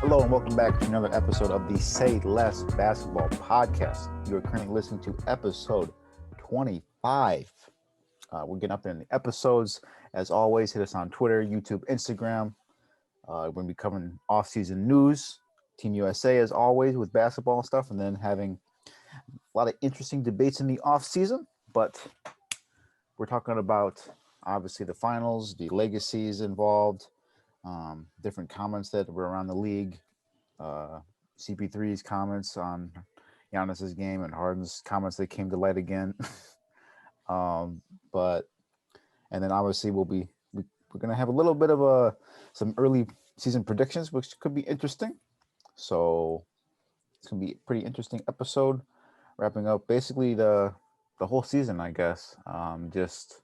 Hello and welcome back to another episode of the Say Less Basketball Podcast. You are currently listening to episode 25. We're getting up there in the episodes. As always, hit us on Twitter, YouTube, Instagram. We're going to be covering off-season news, Team USA as always with basketball and stuff, and then having a lot of interesting debates in the off-season. But we're talking about, obviously, the finals, the legacies involved, different comments that were around the league, CP3's comments on Giannis's game and Harden's comments that came to light again. And then obviously we're going to have a little bit of some early season predictions, which could be interesting. So it's going to be a pretty interesting episode, wrapping up basically the whole season, I guess. I guess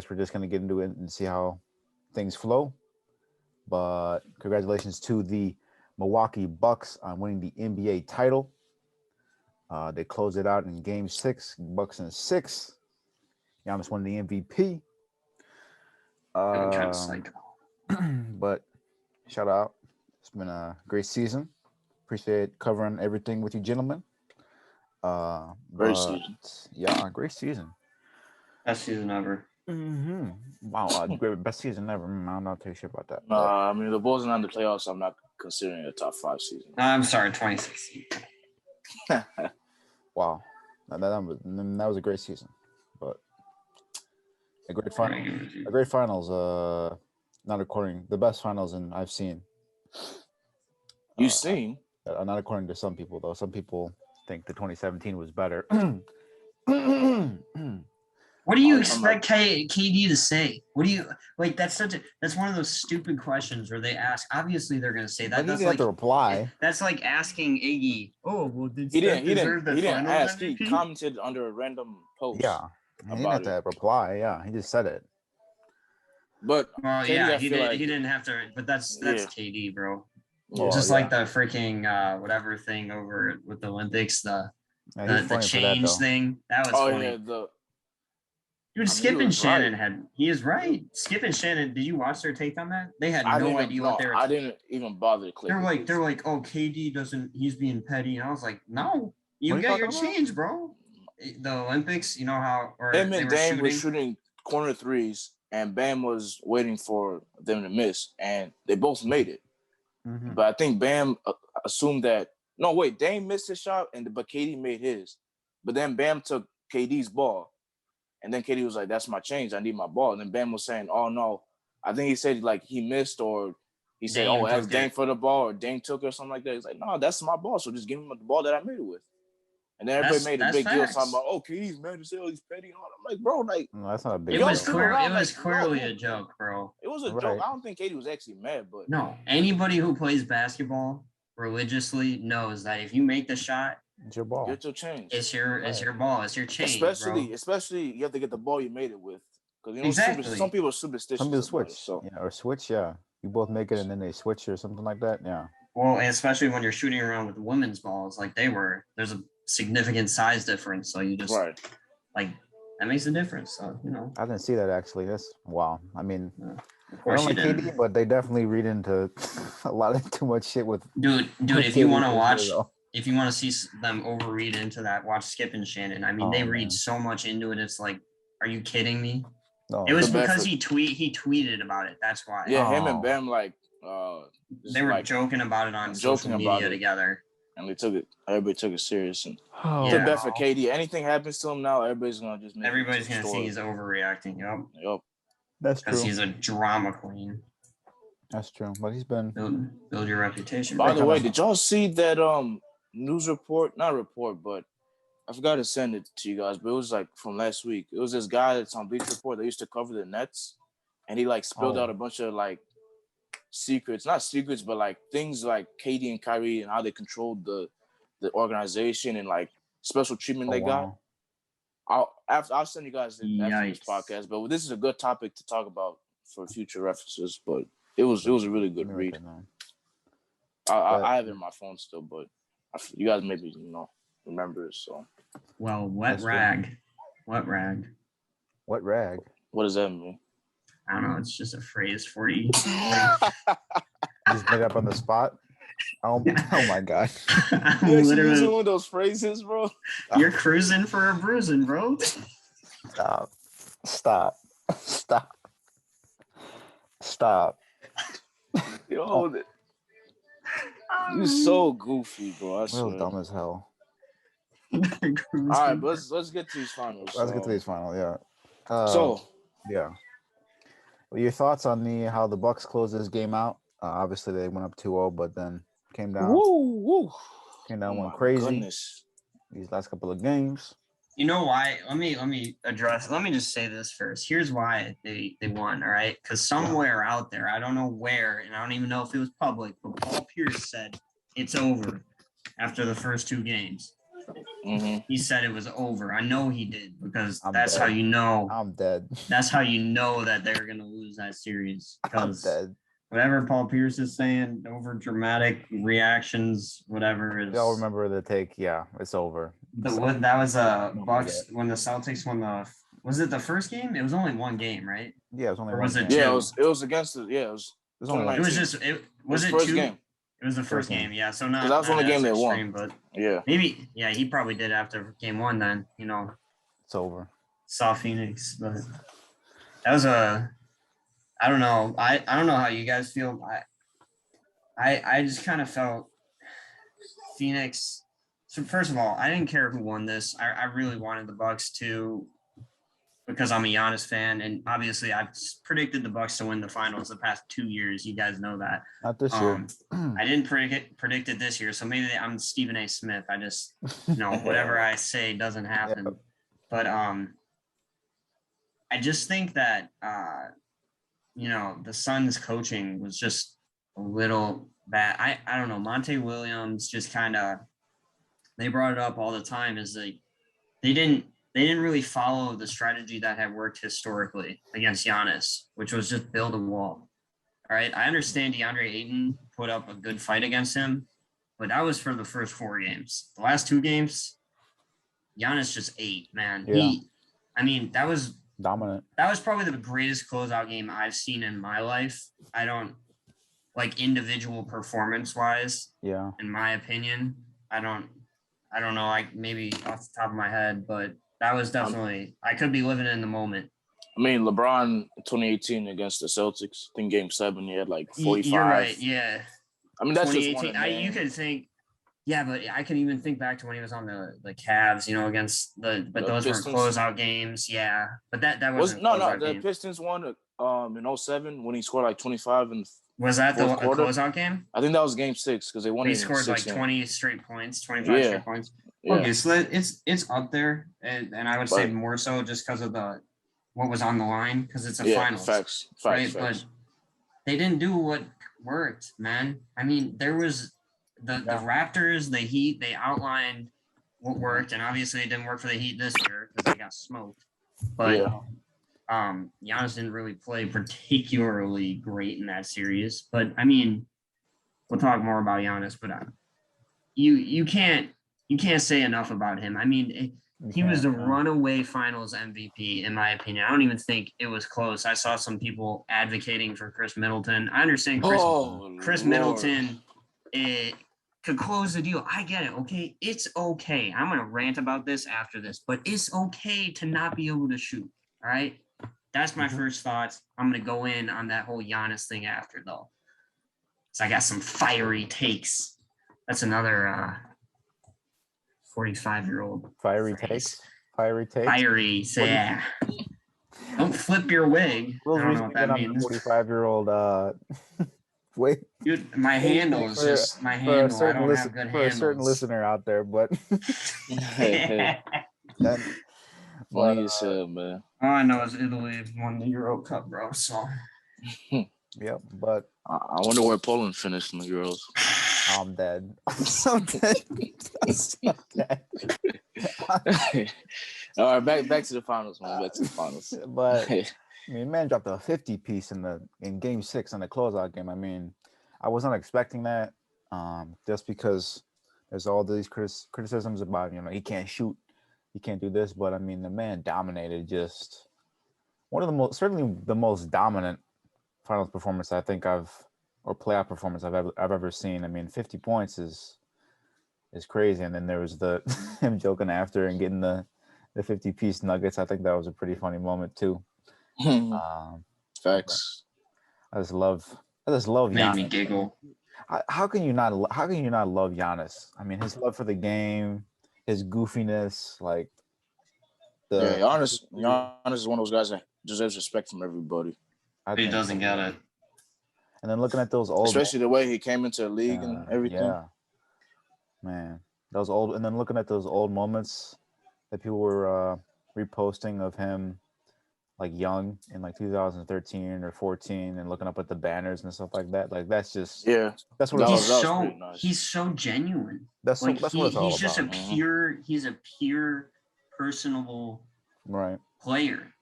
we're just going to get into it and see how things flow. But congratulations to the Milwaukee Bucks on winning the NBA title. They closed it out in Game 6, Bucks in 6. Giannis won the MVP. But shout out. It's been a great season. Appreciate covering everything with you gentlemen. Great season. Yeah, great season. Best season ever. Mm-hmm. Wow, best season ever. I'm not too sure about that. I mean, the Bulls are not in the playoffs. I'm not considering a top 5 season. I'm sorry, 2016. Wow, that was a great season, but a great finals. Not according the best finals I've seen. You've seen? Not according to some people though. Some people think the 2017 was better. What do you expect KD to say? What do you like? That's one of those stupid questions where they ask. Obviously, they're going to say that. That's like to reply. That's like asking Iggy. Oh, well, he didn't ask. He commented under a random post. Yeah, he didn't have to reply. Yeah, he just said it. But KD, he didn't have to. But that's KD, bro. Yeah. Just like the freaking whatever thing over with the Olympics, the change thing. That was funny. Yeah, Dude, Skip and Shannon he is right. Skip and Shannon, did you watch their take on that? They had no idea what they were. I didn't even bother to click. They're like, oh, KD he's being petty. And I was like, no, you got your change, bro. The Olympics, you know how, or him and Dame were shooting corner threes, and Bam was waiting for them to miss, and they both made it. Mm-hmm. But I think Bam assumed that. No, wait, Dame missed his shot, but KD made his. But then Bam took KD's ball. And then KD was like, that's my change. I need my ball. And then Bam was saying, oh, no. I think he said, like, he missed or he said, that's Dame for the ball or Dame took it or something like that. He's like, no, that's my ball. So just give him the ball that I made it with. And then everybody made a big deal talking about, oh, KD's mad to say all these petty. I'm like, bro, like. No, that's not a big deal. It was clearly a joke, bro. It was a joke. I don't think KD was actually mad, but. No, anybody who plays basketball religiously knows that if you make the shot, it's your ball. It's your change. It's your ball. It's your change. Especially you have to get the ball you made it with. Because some people are superstitious. Some people switch. Or switch, yeah. You both make it and then they switch or something like that. Yeah. Well, and especially when you're shooting around with women's balls like they were, there's a significant size difference. So you just like that makes a difference. So I didn't see that actually. That's wow. I mean I don't like KD, but they definitely read into a lot of too much shit with dude, if you want to watch. If you want to see them overread into that, watch Skip and Shannon. I mean, they read so much into it. It's like, are you kidding me? No, it was because he tweeted about it. That's why. Yeah, him and Bam they were joking about it on social media together. And everybody took it serious. And the bet for KD. Anything happens to him now, everybody's gonna just everybody's gonna see he's overreacting. Yep. That's true. Because he's a drama queen. That's true. But he's been build your reputation. By the way, did y'all see that news report, not report, but I forgot to send it to you guys, but it was like from last week. It was this guy that's on Bleach Report that used to cover the Nets, and he like spilled out a bunch of like not secrets, but like things like KD and Kyrie and how they controlled the organization and like special treatment they got. I'll send you guys after this podcast, but this is a good topic to talk about for future references. But it was a really good read. I have it in my phone still, but. You guys maybe remember it, so. Well, wet rag. What rag? What rag? What does that mean? I don't know. It's just a phrase for you. Just made up on the spot. Oh my God! You actually using one of those phrases, bro. You're cruising for a bruising, bro. Stop. You hold it. You so goofy, bro. I swear. Real dumb as hell. All right, but let's get to these finals. Let's get to these finals. Yeah. Yeah. Well, your thoughts on how the Bucks closed this game out? Obviously, they went up 2-0, but then came down. Woo! Went crazy. Goodness. These last couple of games. You know why? Let me just say this first. Here's why they won, all right? Because somewhere out there, I don't know where, and I don't even know if it was public, but Paul Pierce said it's over after the first two games. Mm-hmm. He said it was over. I know he did because that's how you know. I'm dead. That's how you know that they're gonna lose that series. I'm dead. Whatever Paul Pierce is saying, over dramatic reactions, whatever. We all remember the take. Yeah, it's over. That was Bucks when the Celtics won the. Was it the first game? It was only one game, right? Yeah, it was only or one. Was game. it two? Yeah, it was against the. Yeah, it was only. It was just. It was first two? game. It was the first game. Yeah, so not. That was the only game they won. But yeah, maybe. Yeah, he probably did after game one. Then it's over. Saw Phoenix, but that was a. I don't know. I don't know how you guys feel. I just kind of felt Phoenix. So first of all, I didn't care who won this. I really wanted the Bucks to, because I'm a Giannis fan, and obviously I've predicted the Bucks to win the finals the past 2 years. You guys know that. Not this year. I didn't predict it this year, so maybe I'm Stephen A. Smith. I just whatever I say doesn't happen. Yep. But I just think that the Suns coaching was just a little bad. I don't know. Monte Williams just kind of, they brought it up all the time, is like they didn't really follow the strategy that had worked historically against Giannis, which was just build a wall. All right. I understand DeAndre Ayton put up a good fight against him, but that was for the first 4 games. The last 2 games, Giannis just ate, man. Yeah. That was dominant. That was probably the greatest closeout game I've seen in my life. I don't like individual performance wise. Yeah. In my opinion, I don't know. Maybe off the top of my head, but that was definitely. I could be living in the moment. I mean, LeBron 2018 against the Celtics. I think Game 7, he had like 45. You're right. Yeah. I mean, that's just one. You could think. Yeah, but I can even think back to when he was on the Cavs, against but those Pistons. Were closeout games. Yeah, but that wasn't the game. Pistons won in 07 when he scored like 25 in. Was that the closeout game? I think that was Game 6 because they won. He scored like 20 straight points, 25 straight points. Yeah. Okay, so it's up there, and I would say more so just because of what was on the line, because it's a finals. Facts. But they didn't do what worked, man. I mean, there was. The Raptors, the Heat, they outlined what worked, and obviously it didn't work for the Heat this year because they got smoked. But Giannis didn't really play particularly great in that series. But I mean, we'll talk more about Giannis, but you can't say enough about him. I mean, he was the runaway Finals MVP in my opinion. I don't even think it was close. I saw some people advocating for Chris Middleton. I understand Chris Middleton. It could close the deal. I get it. Okay. It's okay. I'm going to rant about this after this, but it's okay to not be able to shoot. All right. That's my first thoughts. I'm going to go in on that whole Giannis thing after though. So I got some fiery takes. That's another 45-year-old. Fiery takes. Fiery takes. Fiery. So yeah. Don't flip your wig. I don't know what that means. 45-year-old, wait, dude, my handle is just my handle. I don't have good handles. For a certain listener out there, but funny as hell, man. All I know is Italy won the Euro Cup, bro. So, yep. But I wonder where Poland finished in the Euros. I'm dead. I'm so dead. All right, back to the finals, man. Back to the finals. But. I mean, man dropped a 50 piece in Game 6 in the closeout game. I mean, I was not expecting that, just because there's all these criticisms about he can't shoot, he can't do this. But I mean, the man dominated. Just certainly the most dominant finals performance I think I've or playoff performance I've ever seen. I mean, 50 points is crazy. And then there was the him joking after and getting the 50-piece nuggets. I think that was a pretty funny moment too. Facts. I just love Giannis. Made me giggle. How can you not love Giannis? I mean, his love for the game, his goofiness, like Giannis is one of those guys that deserves respect from everybody. He doesn't get it. And then looking at those old, especially the way he came into the league and everything. Yeah, man, those old. And then looking at those old moments that people were reposting of him, like young in like 2013 or 14, and looking up at the banners and stuff like that. Like that's just that's what he's so genuine. That's what it's all he's about. Just a pure. He's a pure, personable player.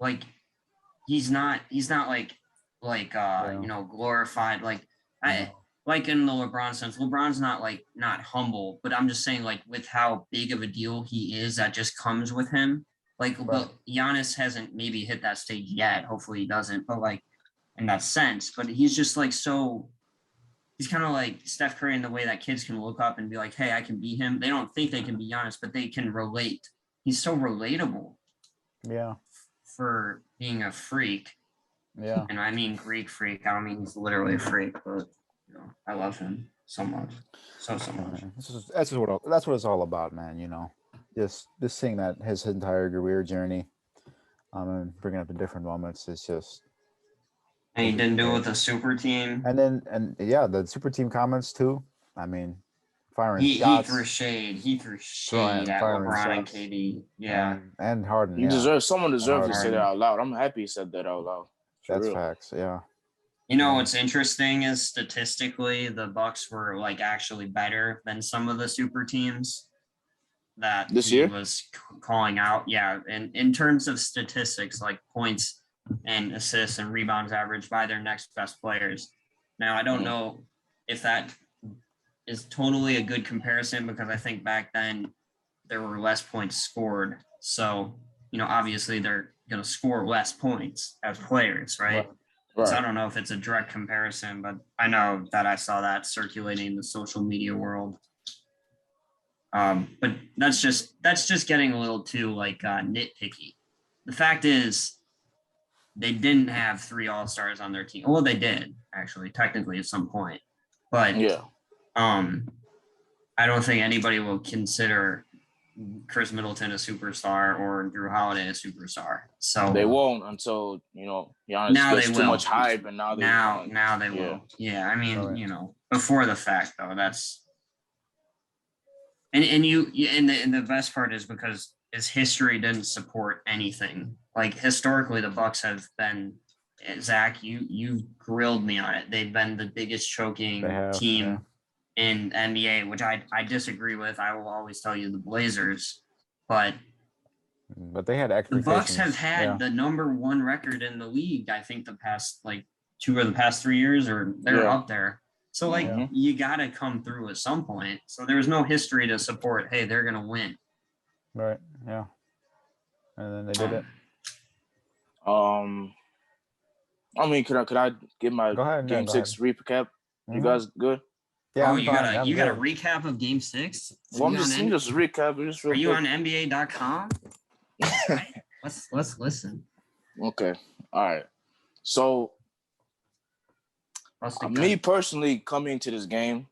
Like he's not like glorified like like in the LeBron sense. LeBron's not humble, but I'm just saying like with how big of a deal he is, that just comes with him. Like, but Giannis hasn't maybe hit that stage yet. Hopefully he doesn't, but like in that sense, but he's just like, he's kind of like Steph Curry in the way that kids can look up and be like, hey, I can be him. They don't think they can be Giannis, but they can relate. He's so relatable. Yeah. For being a freak. Yeah. And I mean Greek freak. I don't mean he's literally a freak, but I love him so much. So much. That's what it's all about, man, Just seeing that his entire career journey, and bringing up the different moments, it's just. And he didn't do it with the super team. And the super team comments too. I mean, firing shots. He threw shade at LeBron and KD. Yeah, and Harden. Someone deserves to say that out loud. I'm happy he said that out loud. That's facts. Yeah. What's interesting is statistically, the Bucks were like actually better than some of the super teams that this he year was calling out. Yeah, and in terms of statistics, like points and assists and rebounds averaged by their next best players. Now, I don't know if that is totally a good comparison because I think back then there were less points scored. So, obviously they're going to score less points as players, right? So I don't know if it's a direct comparison, but I know that I saw that circulating in the social media world. But that's just getting a little too nitpicky. The fact is, they didn't have 3 All-Stars on their team. Well, they did actually, technically at some point, but I don't think anybody will consider Chris Middleton a superstar or Drew Holiday a superstar. So they won't until Giannis gets too much hype, and now they will. Yeah, I mean, before the fact though, that's and the best part is because his history didn't support anything. Like historically, the Bucks have been. Zach, you grilled me on it. They've been the biggest choking team in NBA, which I disagree with. I will always tell you the Blazers, but they had expectations. The Bucks have had the number 1 record in the league. I think the past 2 or the past 3 years, or they're up there. So you got to come through at some point. So there was no history to support. Hey, they're gonna win. Right. Yeah. And then they did it. I mean, could I give my Game 6 recap? You guys good? Yeah. You got a recap of Game 6? Well, I'm just recap. Are you on NBA.com? Let's listen. Okay. All right. So, me personally, coming into this game,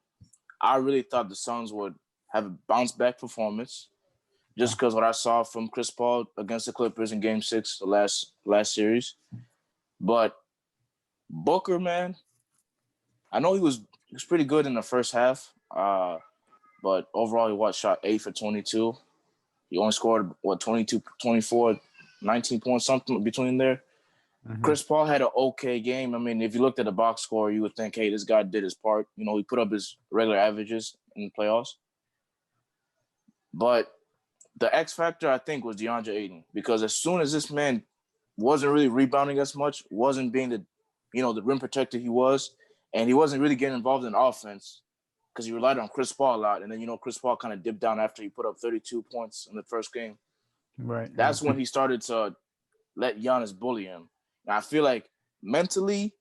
I really thought the Suns would have a bounce back performance, just because what I saw from Chris Paul against the Clippers in Game 6, the last series. But Booker, man, I know he was pretty good in the first half, but overall he shot 8 for 22. He only scored 22, 24, 19 points, something between there. Mm-hmm. Chris Paul had an okay game. I mean, if you looked at the box score, you would think, hey, this guy did his part. He put up his regular averages in the playoffs. But the X factor, I think, was DeAndre Ayton, because as soon as this man wasn't really rebounding as much, wasn't being the rim protector he was, and he wasn't really getting involved in offense because he relied on Chris Paul a lot. And then, Chris Paul kind of dipped down after he put up 32 points in the first game. Right. That's when he started to let Giannis bully him. And I feel like mentally,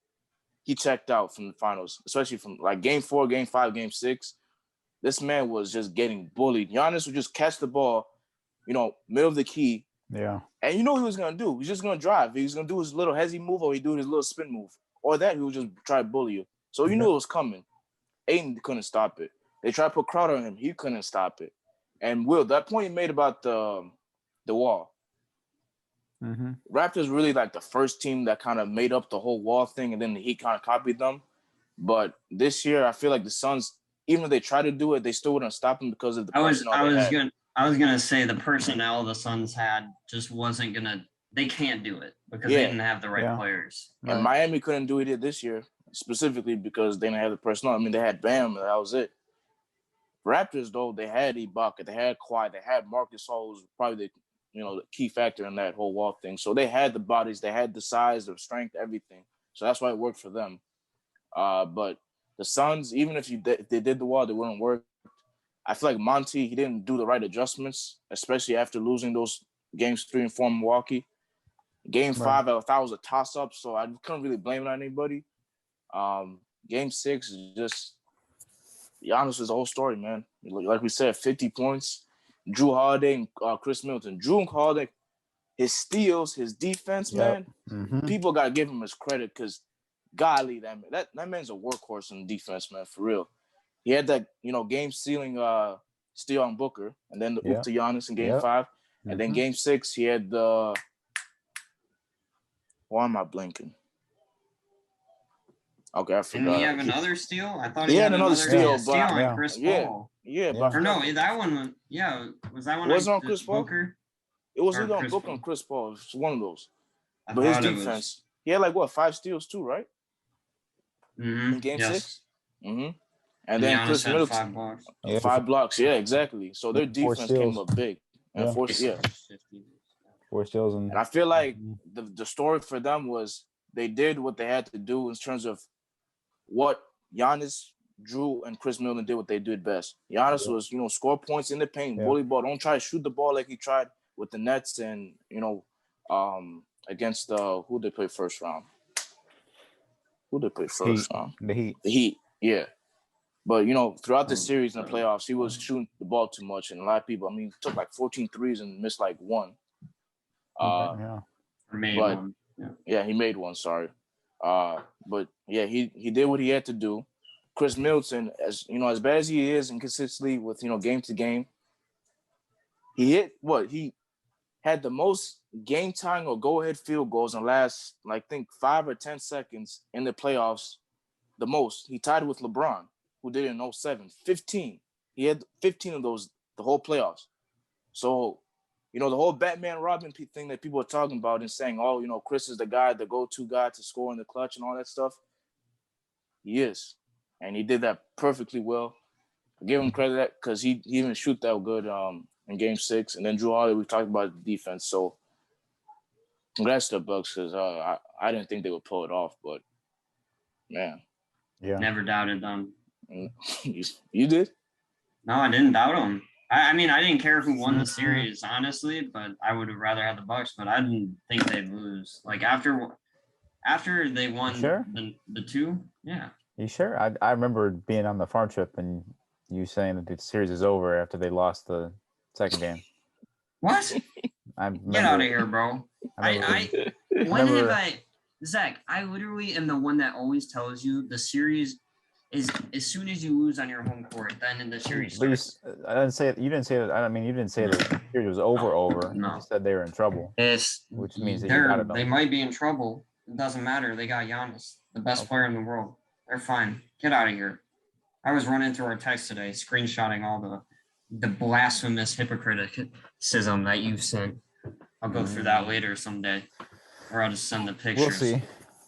he checked out from the finals, especially from like game 4, game 5, game 6. This man was just getting bullied. Giannis would just catch the ball, middle of the key. Yeah. And you know what he was going to do? He's just going to drive. He was going to do his little hezzy move, or he'd do his little spin move. Or that he would just try to bully you. So you knew it was coming. Aiden couldn't stop it. They tried to put Crowder on him. He couldn't stop it. And Will, that point you made about the wall. Mm-hmm. Raptors really like the first team that kind of made up the whole wall thing, and then the Heat kind of copied them. But this year, I feel like the Suns, even if they tried to do it, they still wouldn't stop them because of the personnel I was gonna say the personnel the Suns had just wasn't gonna. They can't do it because they didn't have the right players. And Miami couldn't do it this year specifically because they didn't have the personnel. I mean, they had Bam, and that was it. Raptors, though, they had Ibaka, they had Kawhi, they had Marcus Hall, who's probably the key factor in that whole wall thing. So they had the bodies, they had the size, the strength, everything. So that's why it worked for them. But the Suns, even if they did the wall, they wouldn't work. I feel like Monty, he didn't do the right adjustments, especially after losing those games 3 and 4 in Milwaukee. Game 5, I thought was a toss-up, so I couldn't really blame it on anybody. Game 6 is just Giannis is the whole story, man. Like we said, 50 points. Drew Holiday and Chris Middleton. Drew Holiday, his steals, his defense, man. Mm-hmm. People gotta give him his credit because, golly, that man's a workhorse in defense, man, for real. He had that game-sealing steal on Booker, and then the oop to Giannis in Game 5, and then Game 6 he had the. Why am I blinking? Okay, I forgot. Didn't he have another steal? I thought he had another steal, on Chris Paul. Yeah, but or no, that one was was that one? Was on Chris Paul? Booker? It was either on Booker or Chris Paul. It's one of those. But his defense, he had 5 steals too, right? Mm-hmm. In Game 6. Mm-hmm. And then Giannis Chris had Middleton, 5 blocks. 5 blocks. Yeah, exactly. So their defense came up big. And 4 steals. 4 steals, and I feel like the story for them was they did what they had to do in terms of what Giannis, Drew, and Chris Middleton did what they did best. Giannis was, score points in the paint, bully ball. Don't try to shoot the ball like he tried with the Nets and, against who they played first round. The Heat, yeah. But, throughout the series in the playoffs, he was shooting the ball too much. And a lot of people, he took 14 threes and missed 1. He made one, sorry. But yeah, he did what he had to do. Chris Middleton, as bad as he is inconsistently with game to game, he had the most game time or go ahead field goals in the last 5 or 10 seconds in the playoffs. The most. He tied with LeBron, who did it in 07. 15. He had 15 of those the whole playoffs. So the whole Batman Robin thing that people are talking about and saying, Chris is the go-to guy to score in the clutch and all that stuff. He is. And he did that perfectly well. I give him credit because he didn't shoot that good in Game 6. And then Drew Holiday, we talked about the defense. So congrats to the Bucks because I didn't think they would pull it off. But, man. Yeah. Never doubted them. You did? No, I didn't doubt them. I didn't care who won the series, honestly, but I would have rather had the Bucks. But I didn't think they'd lose. After they won the 2, yeah. You sure? I remember being on the farm trip and you saying that the series is over after they lost the second game. What? Get out of here, bro. Zach, I literally am the one that always tells you the series is as soon as you lose on your home court, then in the series starts. I didn't say you didn't say that. You didn't say that the series was over. No. You said they were in trouble. Which means that they might be in trouble. It doesn't matter. They got Giannis, the best player in the world. They're fine. Get out of here. I was running through our text today, screenshotting all the blasphemous hypocriticism that you've sent. I'll go through that later someday, or I'll just send the pictures. We'll see.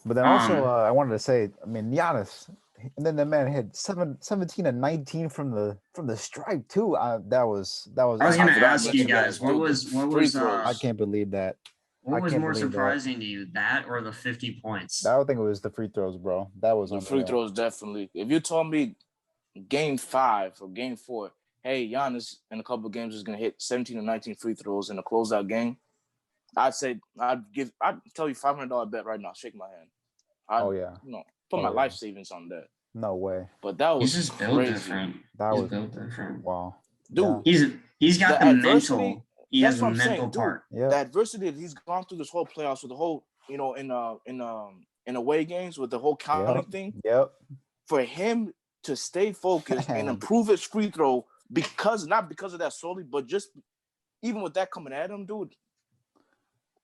But then also, I wanted to say, Giannis. And then the man had 17 and 19 from the stripe too. That was. I was going to ask you guys, what was? I can't believe that. What was more surprising to you, that or the 50 points? I would think it was the free throws, bro. That was the free throws, definitely. If you told me Game 5 or Game 4, hey, Giannis in a couple of games is going to hit 17 or 19 free throws in a closeout game, I'd tell you $500 bet right now. Shake my hand. put my life savings on that. No way. But that was he's just built different. He's built different. Wow. Dude. He's got the mental. He has a mental part. Dude, the adversity that he's gone through this whole playoffs with the whole, in away games with the whole counting thing. Yep. For him to stay focused and improve his free throw not because of that solely, but just even with that coming at him, dude.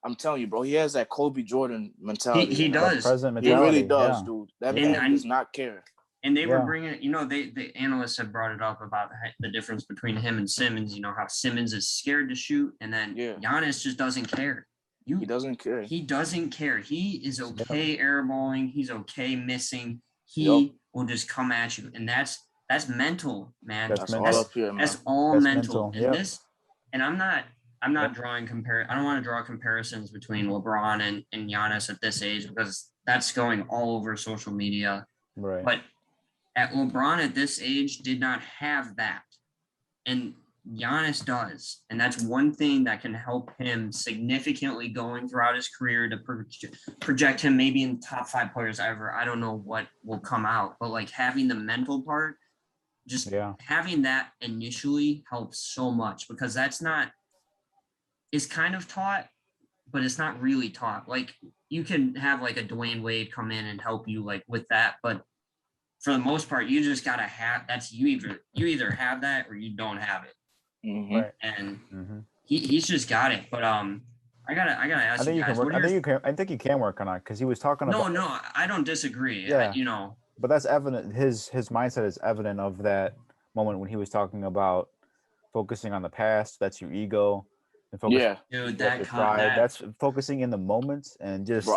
I'm telling you, bro, he has that Kobe Jordan mentality. He does. He really does, dude. That man does not care. And they were bringing, the analysts have brought it up about the difference between him and Simmons, how Simmons is scared to shoot, and then Giannis just doesn't care. He doesn't care. He doesn't care. He is okay airballing. He's okay missing. He will just come at you. And that's mental, man. That's all up here, man. That's all mental. And I'm not drawing I don't want to draw comparisons between LeBron and Giannis at this age because that's going all over social media. Right. But LeBron at this age did not have that. And Giannis does. And that's one thing that can help him significantly going throughout his career to project him maybe in the top 5 players ever. I don't know what will come out, but like having the mental part, just having that initially helps so much because it's kind of taught, but it's not really taught. Like you can have like a Dwayne Wade come in and help you like with that, but for the most part, you just gotta have you either have that or you don't have it. Mm-hmm. Right. And he's just got it. But I gotta ask you guys. I think you can work on it because he was talking about. No, I don't disagree. Yeah. But that's evident. His mindset is evident of that moment when he was talking about focusing on the past. That's your ego. And dude, that's focusing in the moments and just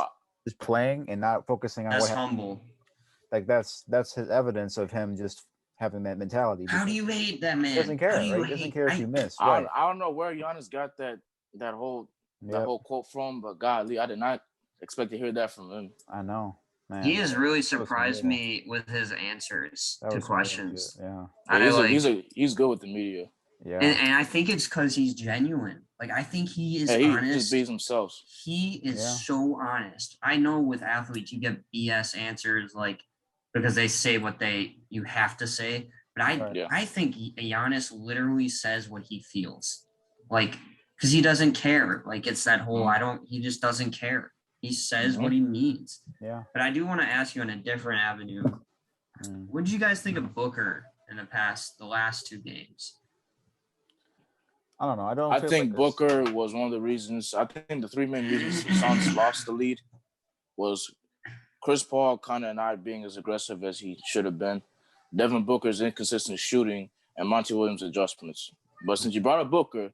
playing and not focusing on that's humble. Like that's his evidence of him just having that mentality. How do you hate that man? He doesn't care. Right? He doesn't care if you miss. I don't know where Giannis got that whole quote from, but golly, I did not expect to hear that from him. I know. Man, he has really surprised me with his answers to questions. He's good with the media. Yeah, and I think it's because he's genuine. Like I think he is honest. He just beats himself. He is so honest. I know with athletes you get BS answers like because they say what you have to say. But I think Giannis literally says what he feels. Like because he doesn't care. Like it's that whole he just doesn't care. He says what he means. Yeah. But I do want to ask you on a different avenue. What did you guys think of Booker in the last 2 games? I don't know. I think Booker was one of the reasons. I think the 3 main reasons the Suns lost the lead was Chris Paul kind of not being as aggressive as he should have been, Devin Booker's inconsistent shooting, and Monty Williams' adjustments. But since you brought up Booker,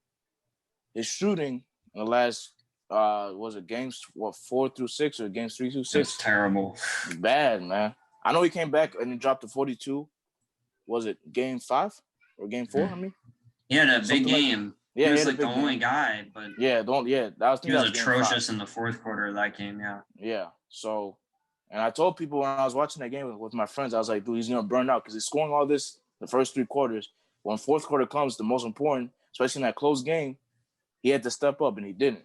his shooting in the last was it games 4 through 6 or games 3 through 6? It's terrible. Bad, man. I know he came back and he dropped to 42. Was it game 5 or game 4? I mean, that big game. He was like the only guy, but he was atrocious in the fourth quarter of that game. Yeah. So, and I told people when I was watching that game with my friends, I was like, dude, he's gonna burn out because he's scoring all this the first 3 quarters. When fourth quarter comes, the most important, especially in that close game, he had to step up and he didn't.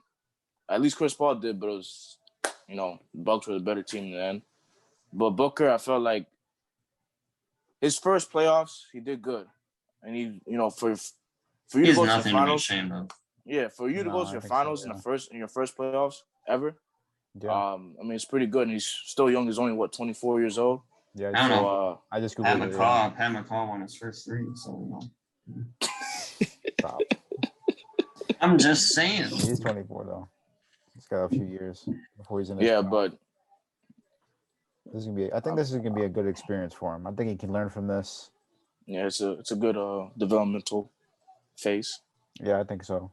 At least Chris Paul did, but it was, the Bucks were the better team in the end. But Booker, I felt like his first playoffs, he did good, and he, for you to go to the finals, for you to go to your finals in your first playoffs ever. Yeah. It's pretty good, and he's still young. He's only 24 years old. Yeah, I don't know. I just Pat McCaw won his first 3, so I'm just saying. He's 24 though. He's got a few years before he's in. His prime. But this is gonna be. I think this is gonna be a good experience for him. I think he can learn from this. Yeah, it's a good developmental phase. Yeah, I think so.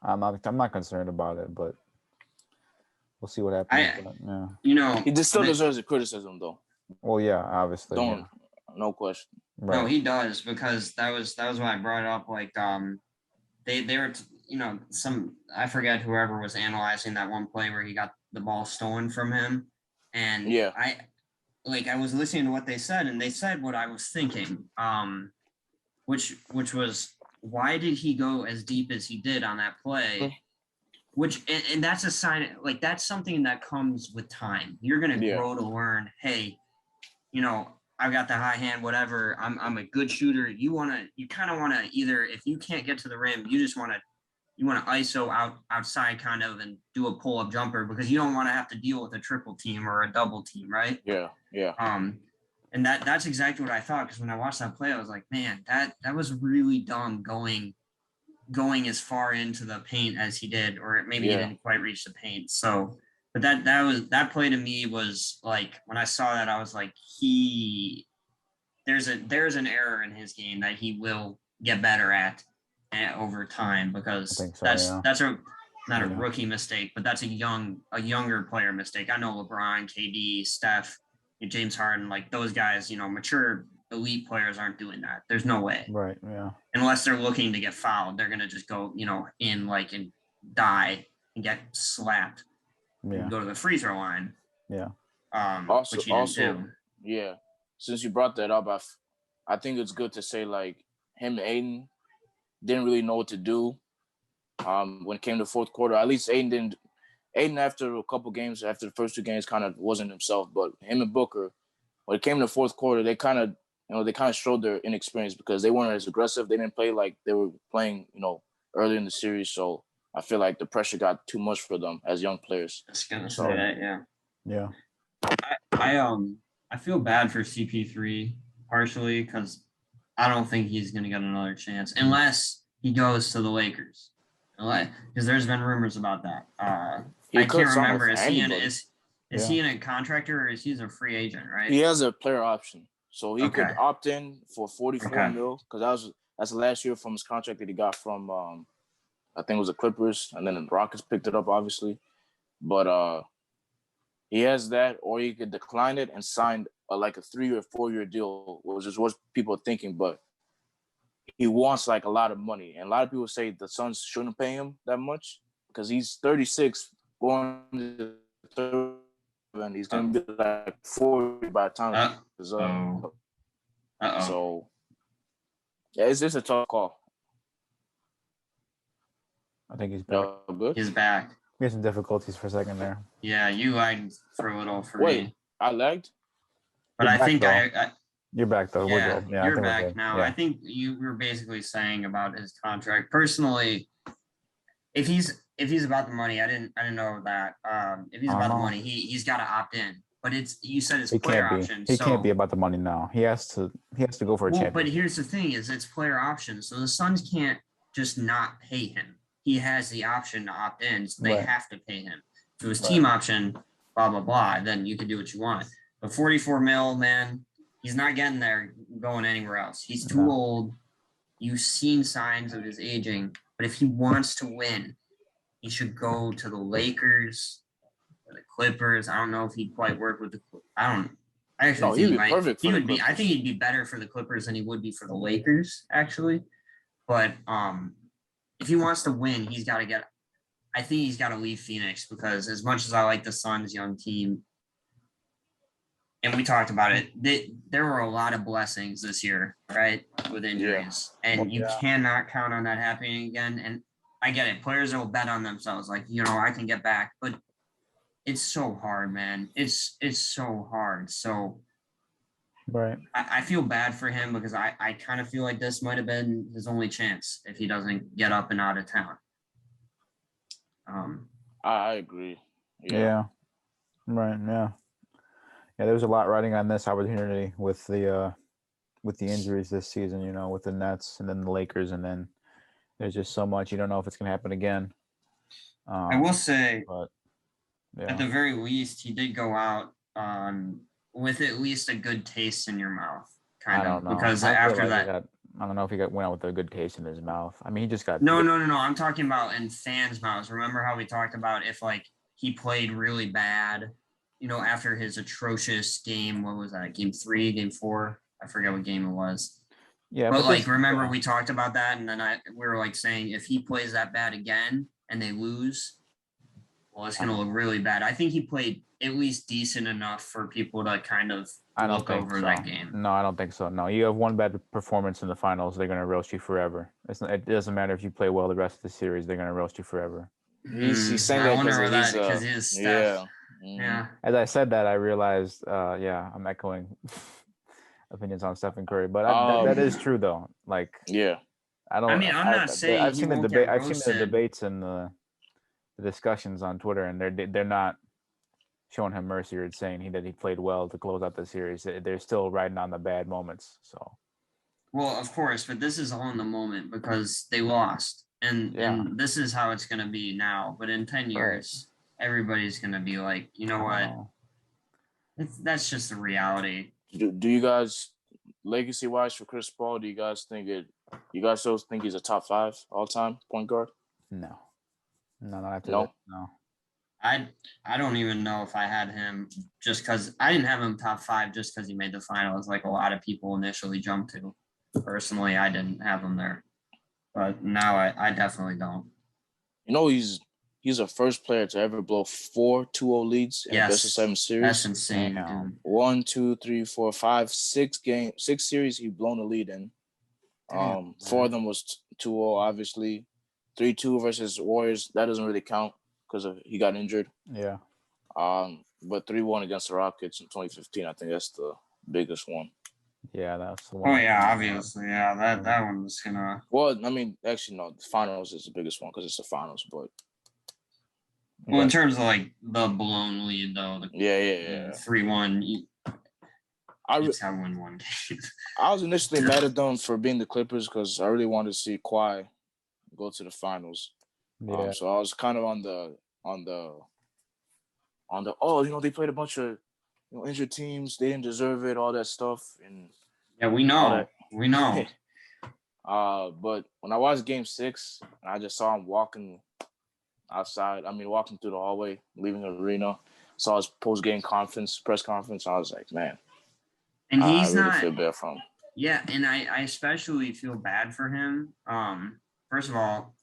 I'm not concerned about it, but we'll see what happens. He still deserves the criticism, though. Well, yeah, obviously. No question. Right. No, he does because that was why I brought it up. Like, they were, I forget whoever was analyzing that one play where he got the ball stolen from him, and I was listening to what they said, and they said what I was thinking, which was, why did he go as deep as he did on that play? Which, and that's a sign, like, that's something that comes with time. You're going to grow to learn, hey, I've got the high hand, whatever. I'm a good shooter. You kind of want to either, if you can't get to the rim, you want to ISO outside kind of and do a pull up jumper because you don't want to have to deal with a triple team or a double team, right? Yeah. And that's exactly what I thought, because when I watched that play, I was like, man, that was really dumb going as far into the paint as he did, or maybe he didn't quite reach the paint. So, but that play to me was like, when I saw that, I was like, there's an error in his game that he will get better at over time, because that's not a rookie mistake, but that's a younger player mistake. I know LeBron, KD, Steph, James Harden, like those guys, mature elite players aren't doing that. There's no way. Right. Yeah. Unless they're looking to get fouled, they're gonna just go, in like and die and get slapped. Yeah. And go to the free throw line. Yeah. Also, yeah. Since you brought that up, I think it's good to say like him and Aiden didn't really know what to do. When it came to fourth quarter, at least Aiden after a couple games, after the first two games, kind of wasn't himself. But him and Booker, when it came to the fourth quarter, they kind of showed their inexperience because they weren't as aggressive. They didn't play like they were playing, earlier in the series. So I feel like the pressure got too much for them as young players. I was gonna say that, yeah. Yeah. I feel bad for CP3 partially because I don't think he's gonna get another chance unless he goes to the Lakers. Because there's been rumors about that. I can't remember. Is he in a contractor or is he a free agent? Right. He has a player option, so he could opt in for $44 million because that's the last year from his contract that he got from I think it was the Clippers, and then the Rockets picked it up, obviously. But he has that, or he could decline it and sign like a 3 or 4 year deal, which is what people are thinking. But he wants like a lot of money, and a lot of people say the Suns shouldn't pay him that much because he's 36, going to 30, and he's gonna be like 40 by the time he's up. So yeah, it's just a tough call. I think he's back. Good. He's back. We had some difficulties for a second there. Yeah, you lagged for a little for me. I lagged? But I think you're back though. Yeah, you're back now. Yeah. I think you were basically saying about his contract. Personally, if he's about the money, I didn't know that. If he's about the money, he's got to opt in. But you said it's player option. He can't be about the money now. He has to go for a championship. But here's the thing: it's player option. So the Suns can't just not pay him. He has the option to opt in. So they have to pay him. If it was team option, blah blah blah, then you can do what you want. But $44 million, man, he's not getting there going anywhere else. He's too old. You've seen signs of his aging. But if he wants to win, he should go to the Lakers or the Clippers. I don't know if he'd quite work with I actually think I think he'd be better for the Clippers than he would be for the Lakers, actually. But if he wants to win, I think he's got to leave Phoenix, because as much as I like the Suns' young team, and we talked about it, there were a lot of blessings this year, right, with injuries. Yeah. And you cannot count on that happening again. And I get it. Players will bet on themselves, like, I can get back. But it's so hard, man. It's so hard. So right. I feel bad for him, because I kind of feel like this might have been his only chance if he doesn't get up and out of town. I agree. Yeah. Right. Yeah. Yeah, there was a lot riding on this opportunity with the injuries this season, with the Nets and then the Lakers, and then there's just so much. You don't know if it's going to happen again. I will say, at the very least, he did go out with at least a good taste in your mouth, kind of. I don't know. Because after that, I don't know if he went out with a good taste in his mouth. I mean, he just got no. I'm talking about in fans' mouths. Remember how we talked about if like he played really bad, after his atrocious game. What was that? Game 3, game 4? I forget what game it was. Yeah, but like, remember we talked about that, and then we were like saying if he plays that bad again and they lose, well, it's going to look really bad. I think he played at least decent enough for people to kind of look over that game. No, I don't think so. No, you have one bad performance in the finals, they're going to roast you forever. It doesn't matter if you play well the rest of the series, they're going to roast you forever. He's saying that because he's Steph. Yeah. As I said that, I realized, I'm echoing opinions on Stephen Curry, but that is true though. Like, yeah, I'm not saying I've seen the debate. I've seen the roasted. Debates and the discussions on Twitter, and they're not showing him mercy or saying that he played well to close out the series. They're still riding on the bad moments. So. Well, of course, but this is all in the moment because they lost, and this is how it's going to be now. But in 10 years, everybody's going to be like, you know what? That's just the reality. Do you guys, legacy wise for Chris Paul, do you guys still think he's a top 5 all time point guard? No, not after that. No. I don't even know if I had him just because I didn't have him top 5 just because he made the finals, like a lot of people initially jumped to. Personally, I didn't have him there, but now I definitely don't. You know, he's the first player to ever blow 4 2-0 leads in a best of 7 series. That's insane, dude. 1, 2, 3, 4, 5, 6 series he's blown the lead in. 4 of them was 2-0, obviously. 3-2 versus Warriors, that doesn't really count because he got injured. Yeah. But 3-1 against the Rockets in 2015, I think that's the biggest one. Yeah, that's the one. Oh yeah, obviously, yeah. That one's gonna. Well, I mean, actually, no. The finals is the biggest one because it's the finals. But well, in terms of like the blown lead, though. Yeah. 3-1. I win one game. I was initially mad at them for being the Clippers because I really wanted to see Kawhi go to the finals. Yeah. So I was kind of on the they played a bunch of injured teams. They didn't deserve it. All that stuff. And yeah, we know. We know. But when I watched Game 6, and I just saw him walking outside. I mean, walking through the hallway, leaving the arena. Saw his post-game press conference. I was like, man. And he's I really not. feel bad for him. Yeah, and I especially feel bad for him. First of all,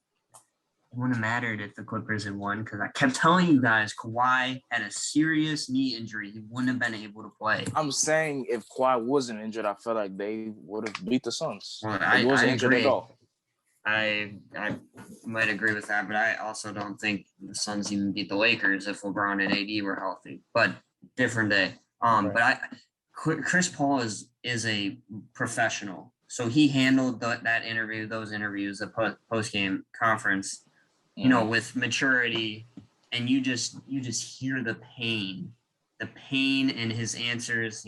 it wouldn't have mattered if the Clippers had won because I kept telling you guys Kawhi had a serious knee injury. He wouldn't have been able to play. I'm saying if Kawhi wasn't injured, I feel like they would have beat the Suns. Well, he wasn't injured agree. at all. I might agree with that, but I also don't think the Suns even beat the Lakers if LeBron and AD were healthy. But different day. But Chris Paul is a professional, so he handled those interviews, the post-game conference, with maturity, and you just hear the pain in his answers.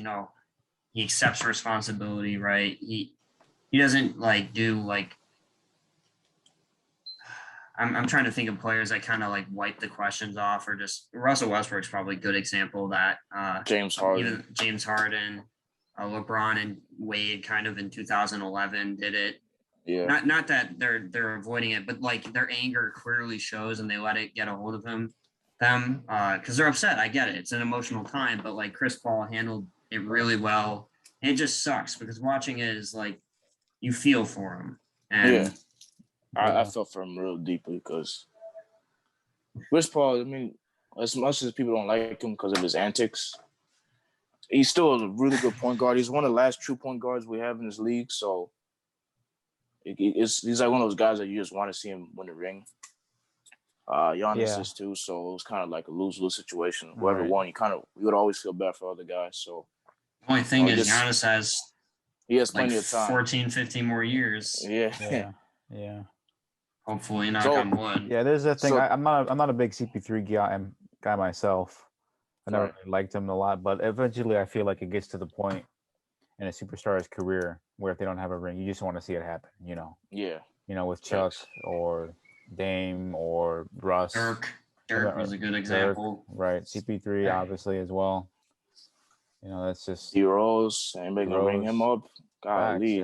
He accepts responsibility, right? He doesn't do I'm trying to think of players that kind of wipe the questions off, or just Russell Westbrook's probably a good example of that. James Harden, LeBron and Wade kind of in 2011 did it. Yeah. Not that they're avoiding it, but their anger clearly shows and they let it get a hold of them because they're upset. I get it. It's an emotional time, but Chris Paul handled it really well. And it just sucks because watching it is you feel for him. And I felt for him real deeply because Chris Paul, I mean, as much as people don't like him because of his antics, he's still a really good point guard. He's one of the last true point guards we have in this league. So he's one of those guys that you just want to see him win the ring. Giannis is too. So it was kind of like a lose-lose situation. Whoever won, you would always feel bad for other guys. So the only thing is Giannis has plenty of time. 14, 15 more years. Yeah. Hopefully, knock on wood. Yeah, there's that thing. I'm not a big CP3 guy myself. I never really liked him a lot, but eventually I feel like it gets to the point in a superstar's career where if they don't have a ring, you just want to see it happen. Yeah. With Chuck or Dame or Russ. Dirk was a good example. Right. CP3 obviously as well. That's just D-Rose. Anybody gonna bring him up? Golly.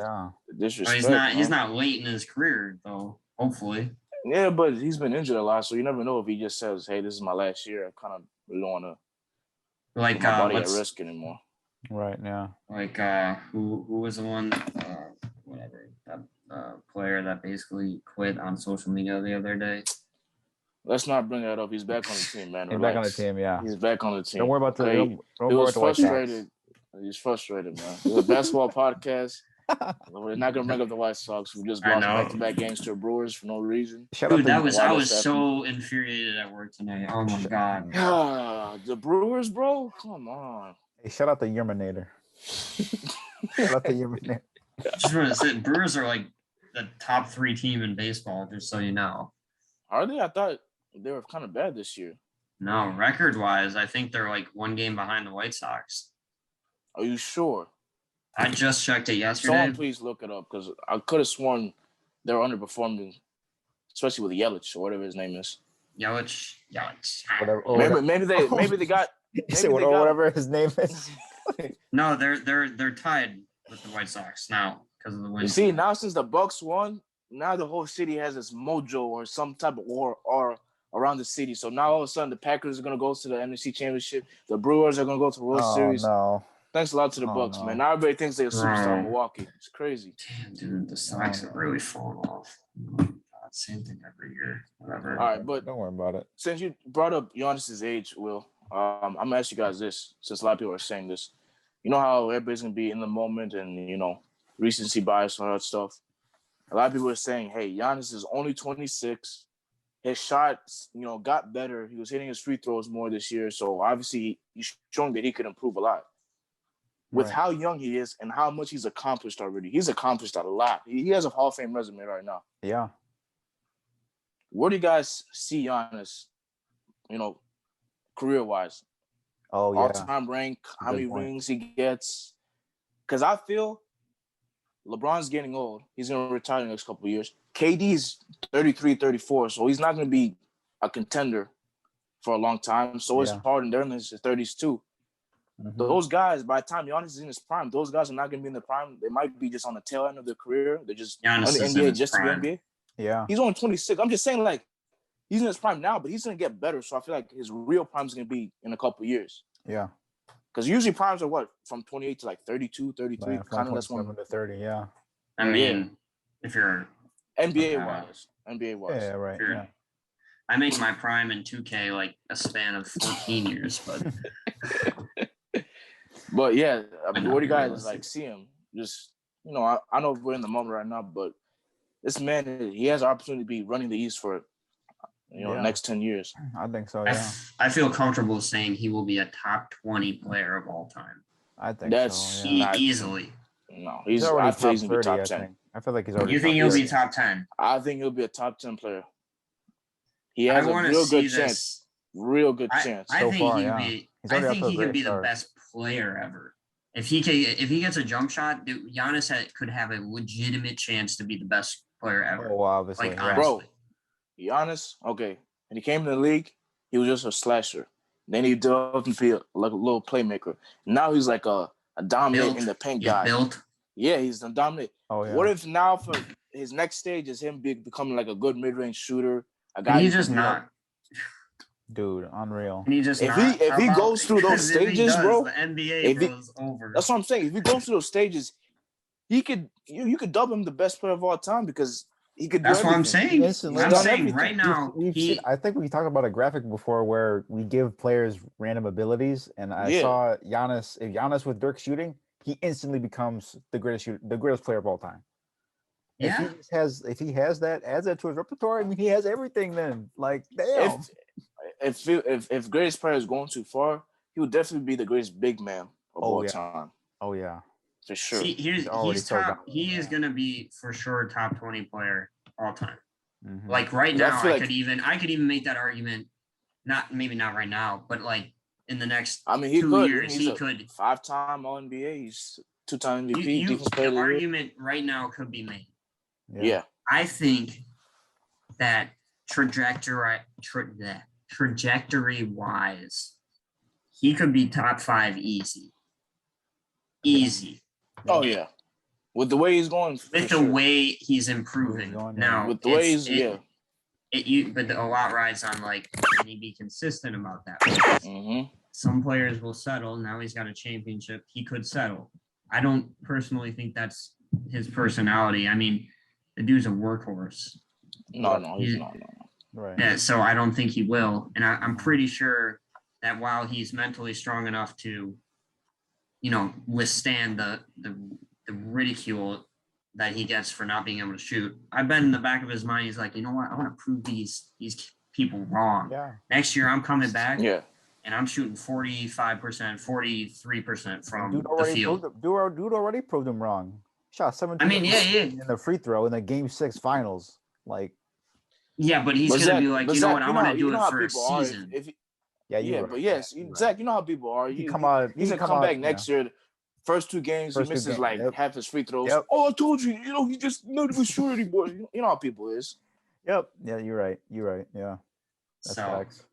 Disrespect. He's not late in his career though. Hopefully. Yeah, but he's been injured a lot, so you never know if he just says, "Hey, this is my last year. I kind of really don't want to put my body at risk anymore." Right. Yeah. Who was the one? That player that basically quit on social media the other day. Let's not bring that up. He's back on the team, man. He's back on the team. Yeah. He's back on the team. Don't worry about He was frustrated. He's frustrated, man. It was a basketball podcast. We're not gonna bring up the White Sox. We just lost back-to-back games to the Brewers for no reason. Dude, I was so infuriated at work tonight. Oh my god. The Brewers, bro. Come on. Hey, shout out the Yerminator. Shout out the Yerminator. Just want to say, Brewers are like the top 3 team in baseball. Just so you know. Are they? I thought they were kind of bad this year. No, record-wise, I think they're like 1 game behind the White Sox. Are you sure? I just checked it yesterday. Someone please look it up because I could have sworn they were underperforming, especially with Yelich or whatever his name is. Yelich. Whatever. Maybe they got. Whatever his name is. No, they're tied with the White Sox now because of the win. You see, now since the Bucks won, now the whole city has this mojo or some type of war around the city. So now all of a sudden the Packers are gonna go to the NFC Championship. The Brewers are gonna go to the World Series. No. Thanks a lot to the Bucks, man. Now everybody thinks they're a superstar in Milwaukee. It's crazy. Damn, dude, the Sox have really fallen off. God, same thing every year. Whatever. All right, but don't worry about it. Since you brought up Giannis' age, Will, I'm gonna ask you guys this, since a lot of people are saying this. You know how everybody's gonna be in the moment and recency bias and all that stuff. A lot of people are saying, hey, Giannis is only 26. His shots, got better. He was hitting his free throws more this year. So obviously he's showing that he could improve a lot. With how young he is and how much he's accomplished already. He's accomplished a lot. He has a Hall of Fame resume right now. Yeah. Where do you guys see Giannis, career-wise? Oh, yeah. All-time rank, how many rings he gets. Because I feel LeBron's getting old. He's going to retire in the next couple of years. KD's 33, 34, so he's not going to be a contender for a long time. So is Harden. They're in his 30s too. Mm-hmm. Those guys, by the time Giannis is in his prime, those guys are not going to be in the prime. They might be just on the tail end of their career. They're just on the NBA just to be NBA. Yeah. He's only 26. I'm just saying, he's in his prime now, but he's going to get better. So I feel like his real prime is going to be in a couple of years. Yeah. Because usually primes are what? From 28 to 32, 33. Kind of less one. To 30, yeah. I mean, if you're NBA-wise. Yeah, right. Yeah. I make my prime in 2K a span of 14 years, but... But yeah, I mean, what do you guys see him? Just I know we're in the moment right now, but this man, he has an opportunity to be running the East for the next 10 years. I think so. Yeah, I feel comfortable saying he will be a top 20 player of all time. I think so. Yeah. Easily. No, he's already top 30. Be top 10. I feel like he's already. You think he'll be top 10? I think he'll be a top 10 player. He has a real good chance. Real good chance. I think he could be the best player ever. If he gets a jump shot, Giannis could have a legitimate chance to be the best player ever. Oh, obviously, bro. Giannis, okay. When he came to the league, he was just a slasher. Then he developed to be a little playmaker. Now he's like a dominant in the paint guy. Built. Yeah, he's a dominant. Oh, yeah. What if now for his next stage is him becoming a good mid-range shooter? A guy he's just not. Dude, unreal. And he just if he goes through those stages, bro, the NBA goes over. That's what I'm saying. If he goes through those stages, you could dub him the best player of all time because he could. That's what I'm saying. I'm saying right now. I think we talked about a graphic before where we give players random abilities, and I saw Giannis. If Giannis with Dirk shooting, he instantly becomes the greatest player of all time. Yeah. If he has that, adds that to his repertoire, I mean, he has everything. Then, damn. If greatest player is going too far, he would definitely be the greatest big man of all time. Oh yeah, for sure. See, he's top. He is gonna be for sure top 20 player all time. Mm-hmm. Right now, I could even make that argument. Maybe not right now, but in the next 2 years, he could 5-time All NBA. He's 2-time MVP. The argument right now could be made. Yeah. I think that trajectory wise, he could be top 5 easy. Oh yeah, with the way he's going, with the way he's improving now. With the way he's but a lot rides on can he be consistent about that? Mm-hmm. Some players will settle. Now he's got a championship. He could settle. I don't personally think that's his personality. I mean, the dude's a workhorse. No, he's not. Right. Yeah, so I don't think he will. And I'm pretty sure that while he's mentally strong enough to, withstand the the ridicule that he gets for not being able to shoot. I bet in the back of his mind, he's like, you know what? I want to prove these people wrong. Yeah. Next year, I'm coming back. Yeah. And I'm shooting 45%, 43% from the field. Dude already proved him wrong. Shot 17 in the free throw in the Game 6 finals. Like, yeah, but he's going to be like, you know what? I want to do it for a season. But yes, Zach, you know how people are. He's going to come back next year. First 2 games, he misses half his free throws. Yep. Oh, I told you, he just not even sure anymore. You know how people is. Yep. Yeah, you're right. Yeah. That's facts.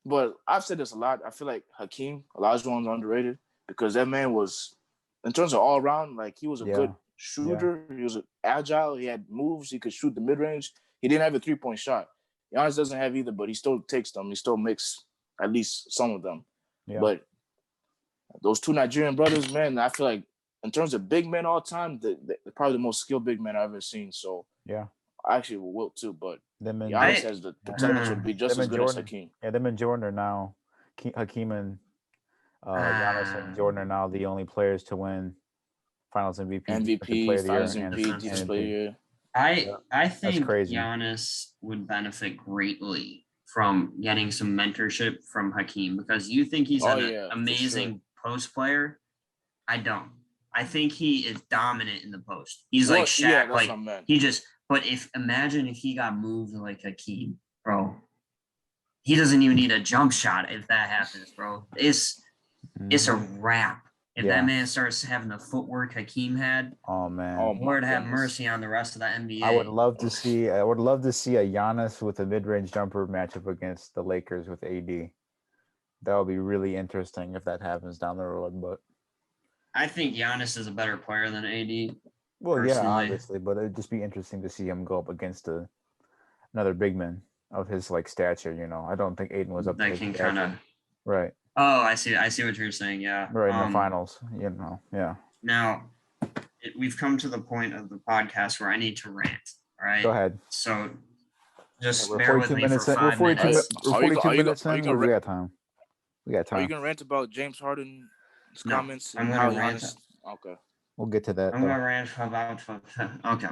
But I've said this a lot. I feel like Hakeem Olajuwon's underrated because that man was, in terms of all around, like he was a good shooter. Yeah. He was agile. He had moves. He could shoot the mid range. He didn't have a 3-point shot. Giannis doesn't have either, but he still takes them. He still makes at least some of them. Yeah. But those 2 Nigerian brothers, man, I feel like in terms of big men all time, they're probably the most skilled big men I've ever seen. So yeah. I actually will Wilt too, but Giannis has the potential to be just as good as Hakeem. Yeah, them and Jordan are now Hakeem and Giannis and Jordan are now the only players to win Finals MVP, Finals MVP, Defensive Player of the Year. I think Giannis would benefit greatly from getting some mentorship from Hakeem because you think he's an amazing post player. I don't. I think he is dominant in the post. He's like Shaq. But imagine if he got moved like Hakeem, bro. He doesn't even need a jump shot if that happens, bro. It's a wrap. If that man starts having the footwork Hakeem had, oh man, Lord have mercy on the rest of the NBA. I would love to see a Giannis with a mid-range jumper matchup against the Lakers with AD. That would be really interesting if that happens down the road. But I think Giannis is a better player than AD. Well, personally. Yeah, obviously, but it'd just be interesting to see him go up against another big man of his stature. I don't think Aiden was up to his stature. Right. Oh, I see what you're saying. Yeah. Right in the finals. Yeah. Now, we've come to the point of the podcast where I need to rant. All right. Go ahead. So, just bear with me for 5 minutes. We're 42 minutes in. We got time. Are you gonna rant about James Harden's comments? I'm gonna rant. Okay. We'll get to that. I'm gonna rant about. Okay.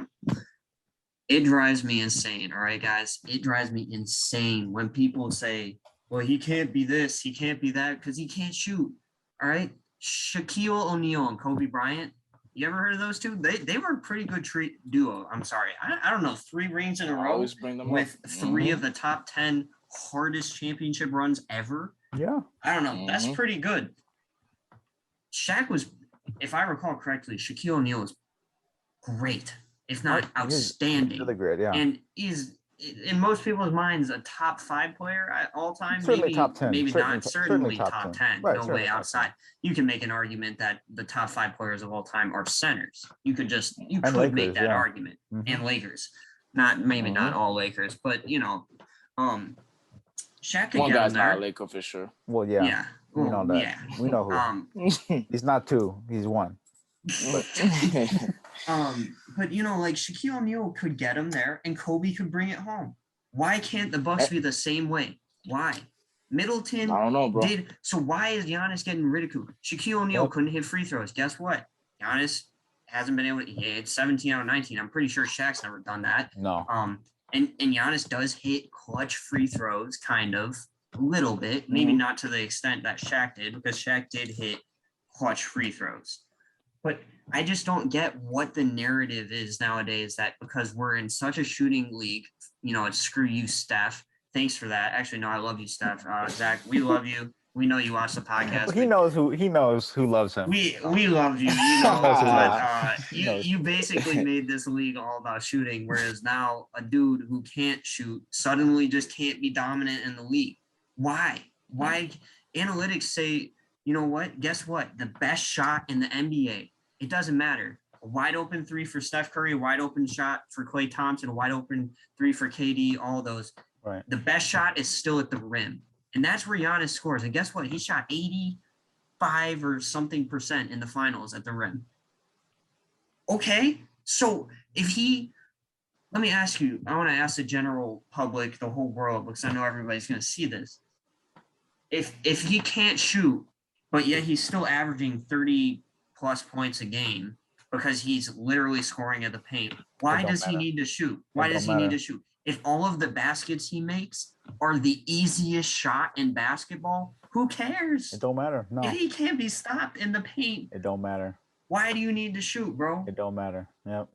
It drives me insane. All right, guys. It drives me insane when people say, well, he can't be this, he can't be that, because he can't shoot. All right. Shaquille O'Neal and Kobe Bryant. You ever heard of those two? They were a pretty good duo. I'm sorry. I don't know. 3 rings in a row with 3 of the top 10 hardest championship runs ever. Yeah. I don't know. That's pretty good. Shaq was, if I recall correctly, Shaquille O'Neal was great, if not outstanding. Really great, yeah. And is in most people's minds a top 5 player at all time. Certainly maybe top 10. Maybe certainly top 10. Right, no way outside. You can make an argument that the top 5 players of all time are centers. You could Lakers, make that argument. And Lakers. Not all Lakers, but Shaq could one get guy's him there. not a Laker for sure. Well, yeah. Yeah. We know that. Yeah. We know who. He's not 2. He's 1. But Shaquille O'Neal could get him there, and Kobe could bring it home. Why can't the Bucks be the same way? Why? Middleton, I don't know, bro. So why is Giannis getting ridiculed? Shaquille O'Neal couldn't hit free throws. Guess what? Giannis hasn't been able to hit 17 out of 19. I'm pretty sure Shaq's never done that. No. And Giannis does hit clutch free throws, kind of, a little bit. Maybe not to the extent that Shaq did, because Shaq did hit clutch free throws. But I just don't get what the narrative is nowadays, that because we're in such a shooting league, it's screw you, Steph. Thanks for that. Actually, no, I love you, Steph. Zach, we love you. We know you watch the podcast. He knows who loves him. We love you. You basically made this league all about shooting, whereas now a dude who can't shoot suddenly just can't be dominant in the league. Why? Analytics say, you know what? Guess what? The best shot in the NBA, it doesn't matter. A wide open 3 for Steph Curry, a wide open shot for Klay Thompson, a wide open 3 for KD, all those. Right. The best shot is still at the rim. And that's where Giannis scores. And guess what? He shot 85 or something % in the finals at the rim. Okay. So let me ask you, I want to ask the general public, the whole world, because I know everybody's going to see this. If he can't shoot, but yet he's still averaging 30 plus points a game because he's literally scoring at the paint. Why does he need to shoot? Why does he need to shoot? If all of the baskets he makes are the easiest shot in basketball, who cares? It don't matter. No. If he can't be stopped in the paint, it don't matter. Why do you need to shoot, bro? It don't matter. Yep.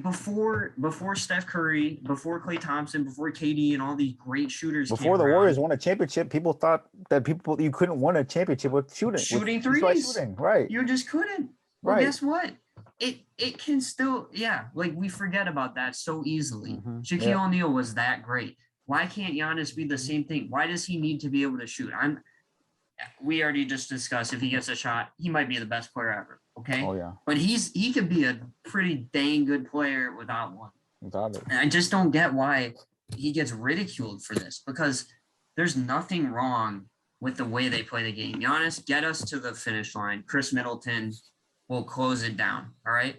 Before Steph Curry, before Klay Thompson, before KD, and all these great shooters. Before the Warriors won a championship, people thought that you couldn't win a championship with shooting threes. Right. You just couldn't. Well, guess what? It can still, like we forget about that so easily. Mm-hmm. Shaquille O'Neal was that great. Why can't Giannis be the same thing? Why does he need to be able to shoot? We already just discussed if he gets a shot, he might be the best player ever. Okay. Oh yeah. But he could be a pretty dang good player without one. Without it. And I just don't get why he gets ridiculed for this, because there's nothing wrong with the way they play the game. Giannis, get us to the finish line. Chris Middleton will close it down. All right.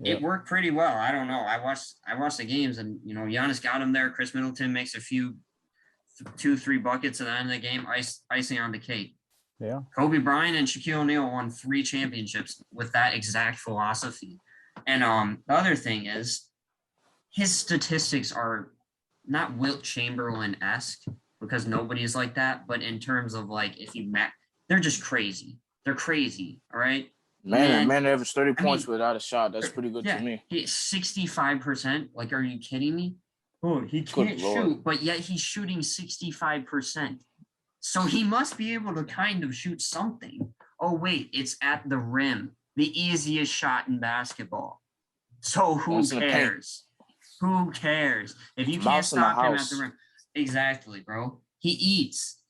Yep. It worked pretty well. I don't know. I watched the games, and Giannis got him there. Chris Middleton makes a few 2-3 buckets at the end of the game, icing on the cake. Yeah. Kobe Bryant and Shaquille O'Neal won 3 championships with that exact philosophy. And the other thing is, his statistics are not Wilt Chamberlain-esque, because nobody's like that, but in terms of like they're just crazy. They're crazy. All right. Man averaged 30 points without a shot. That's pretty good to me. He's 65%. Like, are you kidding me? Oh, he can't shoot, but yet he's shooting 65%. So he must be able to kind of shoot something. Oh, wait, it's at the rim. The easiest shot in basketball. So who cares? Who cares? If you can't stop him at the rim. Exactly, bro. He eats.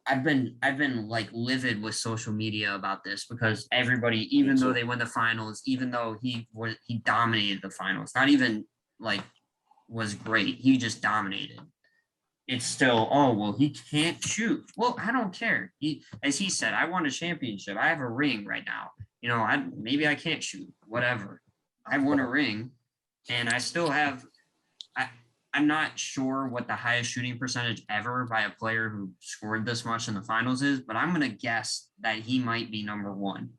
I've been like livid with social media about this, because everybody, even though they win the finals, even though he dominated the finals, not even like was great, he just dominated. It's still, oh, well, he can't shoot. Well, I don't care. As he said, I won a championship. I have a ring right now. Maybe I can't shoot, whatever. I won a ring, and I still have. I'm not sure what the highest shooting percentage ever by a player who scored this much in the finals is, but I'm going to guess that he might be number 1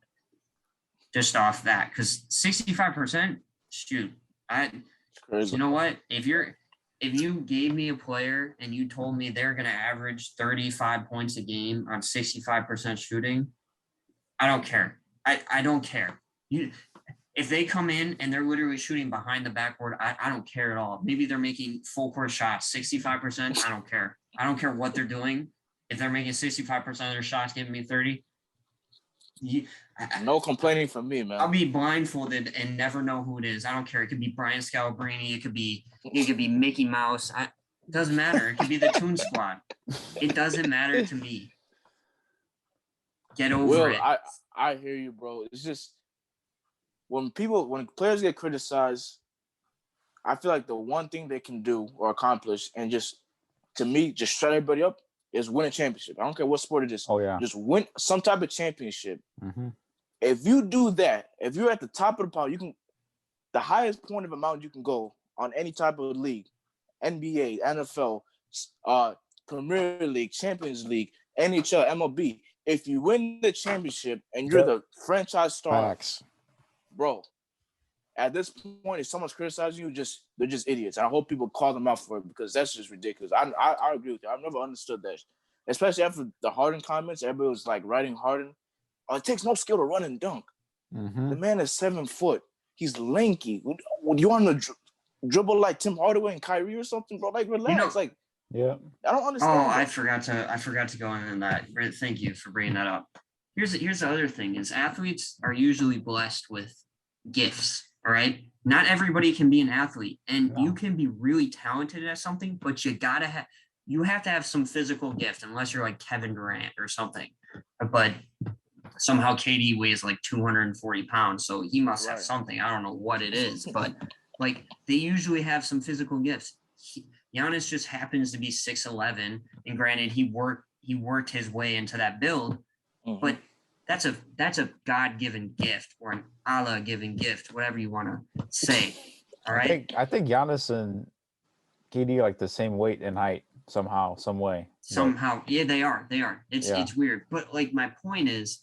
just off that, because 65%, shoot, you know what? If you gave me a player and you told me they're going to average 35 points a game on 65% shooting, I don't care. I don't care. If they come in and they're literally shooting behind the backboard, I don't care at all. Maybe they're making full court shots, 65%. I don't care. I don't care what they're doing. If they're making 65% of their shots, giving me 30. No complaining from me, man. I'll be blindfolded and never know who it is. I don't care. It could be Brian Scalabrine. It could be Mickey Mouse. It doesn't matter. It could be the Toon Squad. It doesn't matter to me. Get over it. I hear you, bro. It's just, when players get criticized, I feel like the one thing they can do or accomplish, and just, to me, just shut everybody up, is win a championship. I don't care what sport it is. Oh, yeah. Just win some type of championship. Mm-hmm. If you do that, if you're at the top of the pile, the highest point of amount you can go on any type of league, NBA, NFL, Premier League, Champions League, NHL, MLB, if you win the championship and you're the franchise star, bro, at this point, if someone's criticizing you, they're just idiots. And I hope people call them out for it, because that's just ridiculous. I agree with you. I've never understood that. Especially after the Harden comments, everybody was like writing Harden. Oh, it takes no skill to run and dunk. Mm-hmm. The man is 7 foot. He's lanky. Would you want to dribble like Tim Hardaway and Kyrie or something, bro? Like, relax. Yeah. I don't understand. Oh, I forgot to go into that. Thank you for bringing that up. Here's the other thing: is athletes are usually blessed with gifts. All right. Not everybody can be an athlete, and you can be really talented at something, but you have to have some physical gift, unless you're like Kevin Durant or something. But somehow KD weighs like 240 pounds, so he must have something. I don't know what it is, but like they usually have some physical gifts. Giannis just happens to be 6'11", and granted, he worked his way into that build, but that's a God-given gift, or an Allah-given gift, whatever you want to say. All right. I think Giannis and KD are like the same weight and height somehow, some way. Somehow, yeah, they are. It's weird, but like my point is,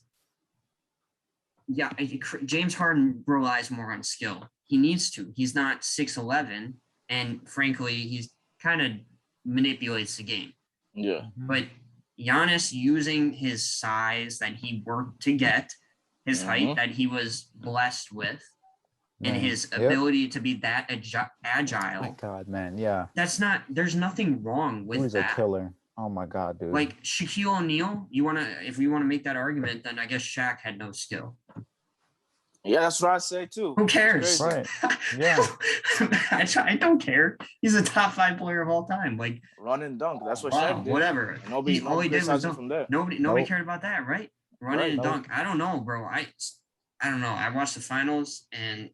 yeah, James Harden relies more on skill. He needs to. He's not 6'11", and frankly, he's kind of manipulates the game. Yeah. But Giannis using his size that he worked to get, his height that he was blessed with, and his ability to be that agile. My God, man, yeah. There's nothing wrong with that. He's a killer. Oh my God, dude. Like Shaquille O'Neal, if you want to make that argument, then I guess Shaq had no skill. Yeah, that's what I say too. Who cares? Right. Yeah. I don't care. He's a top 5 player of all time. Like run and dunk. That's what Shaq did. Whatever. All he did was from there. Nobody cared about that, right? Run and dunk. I don't know, bro. I don't know. I watched the finals and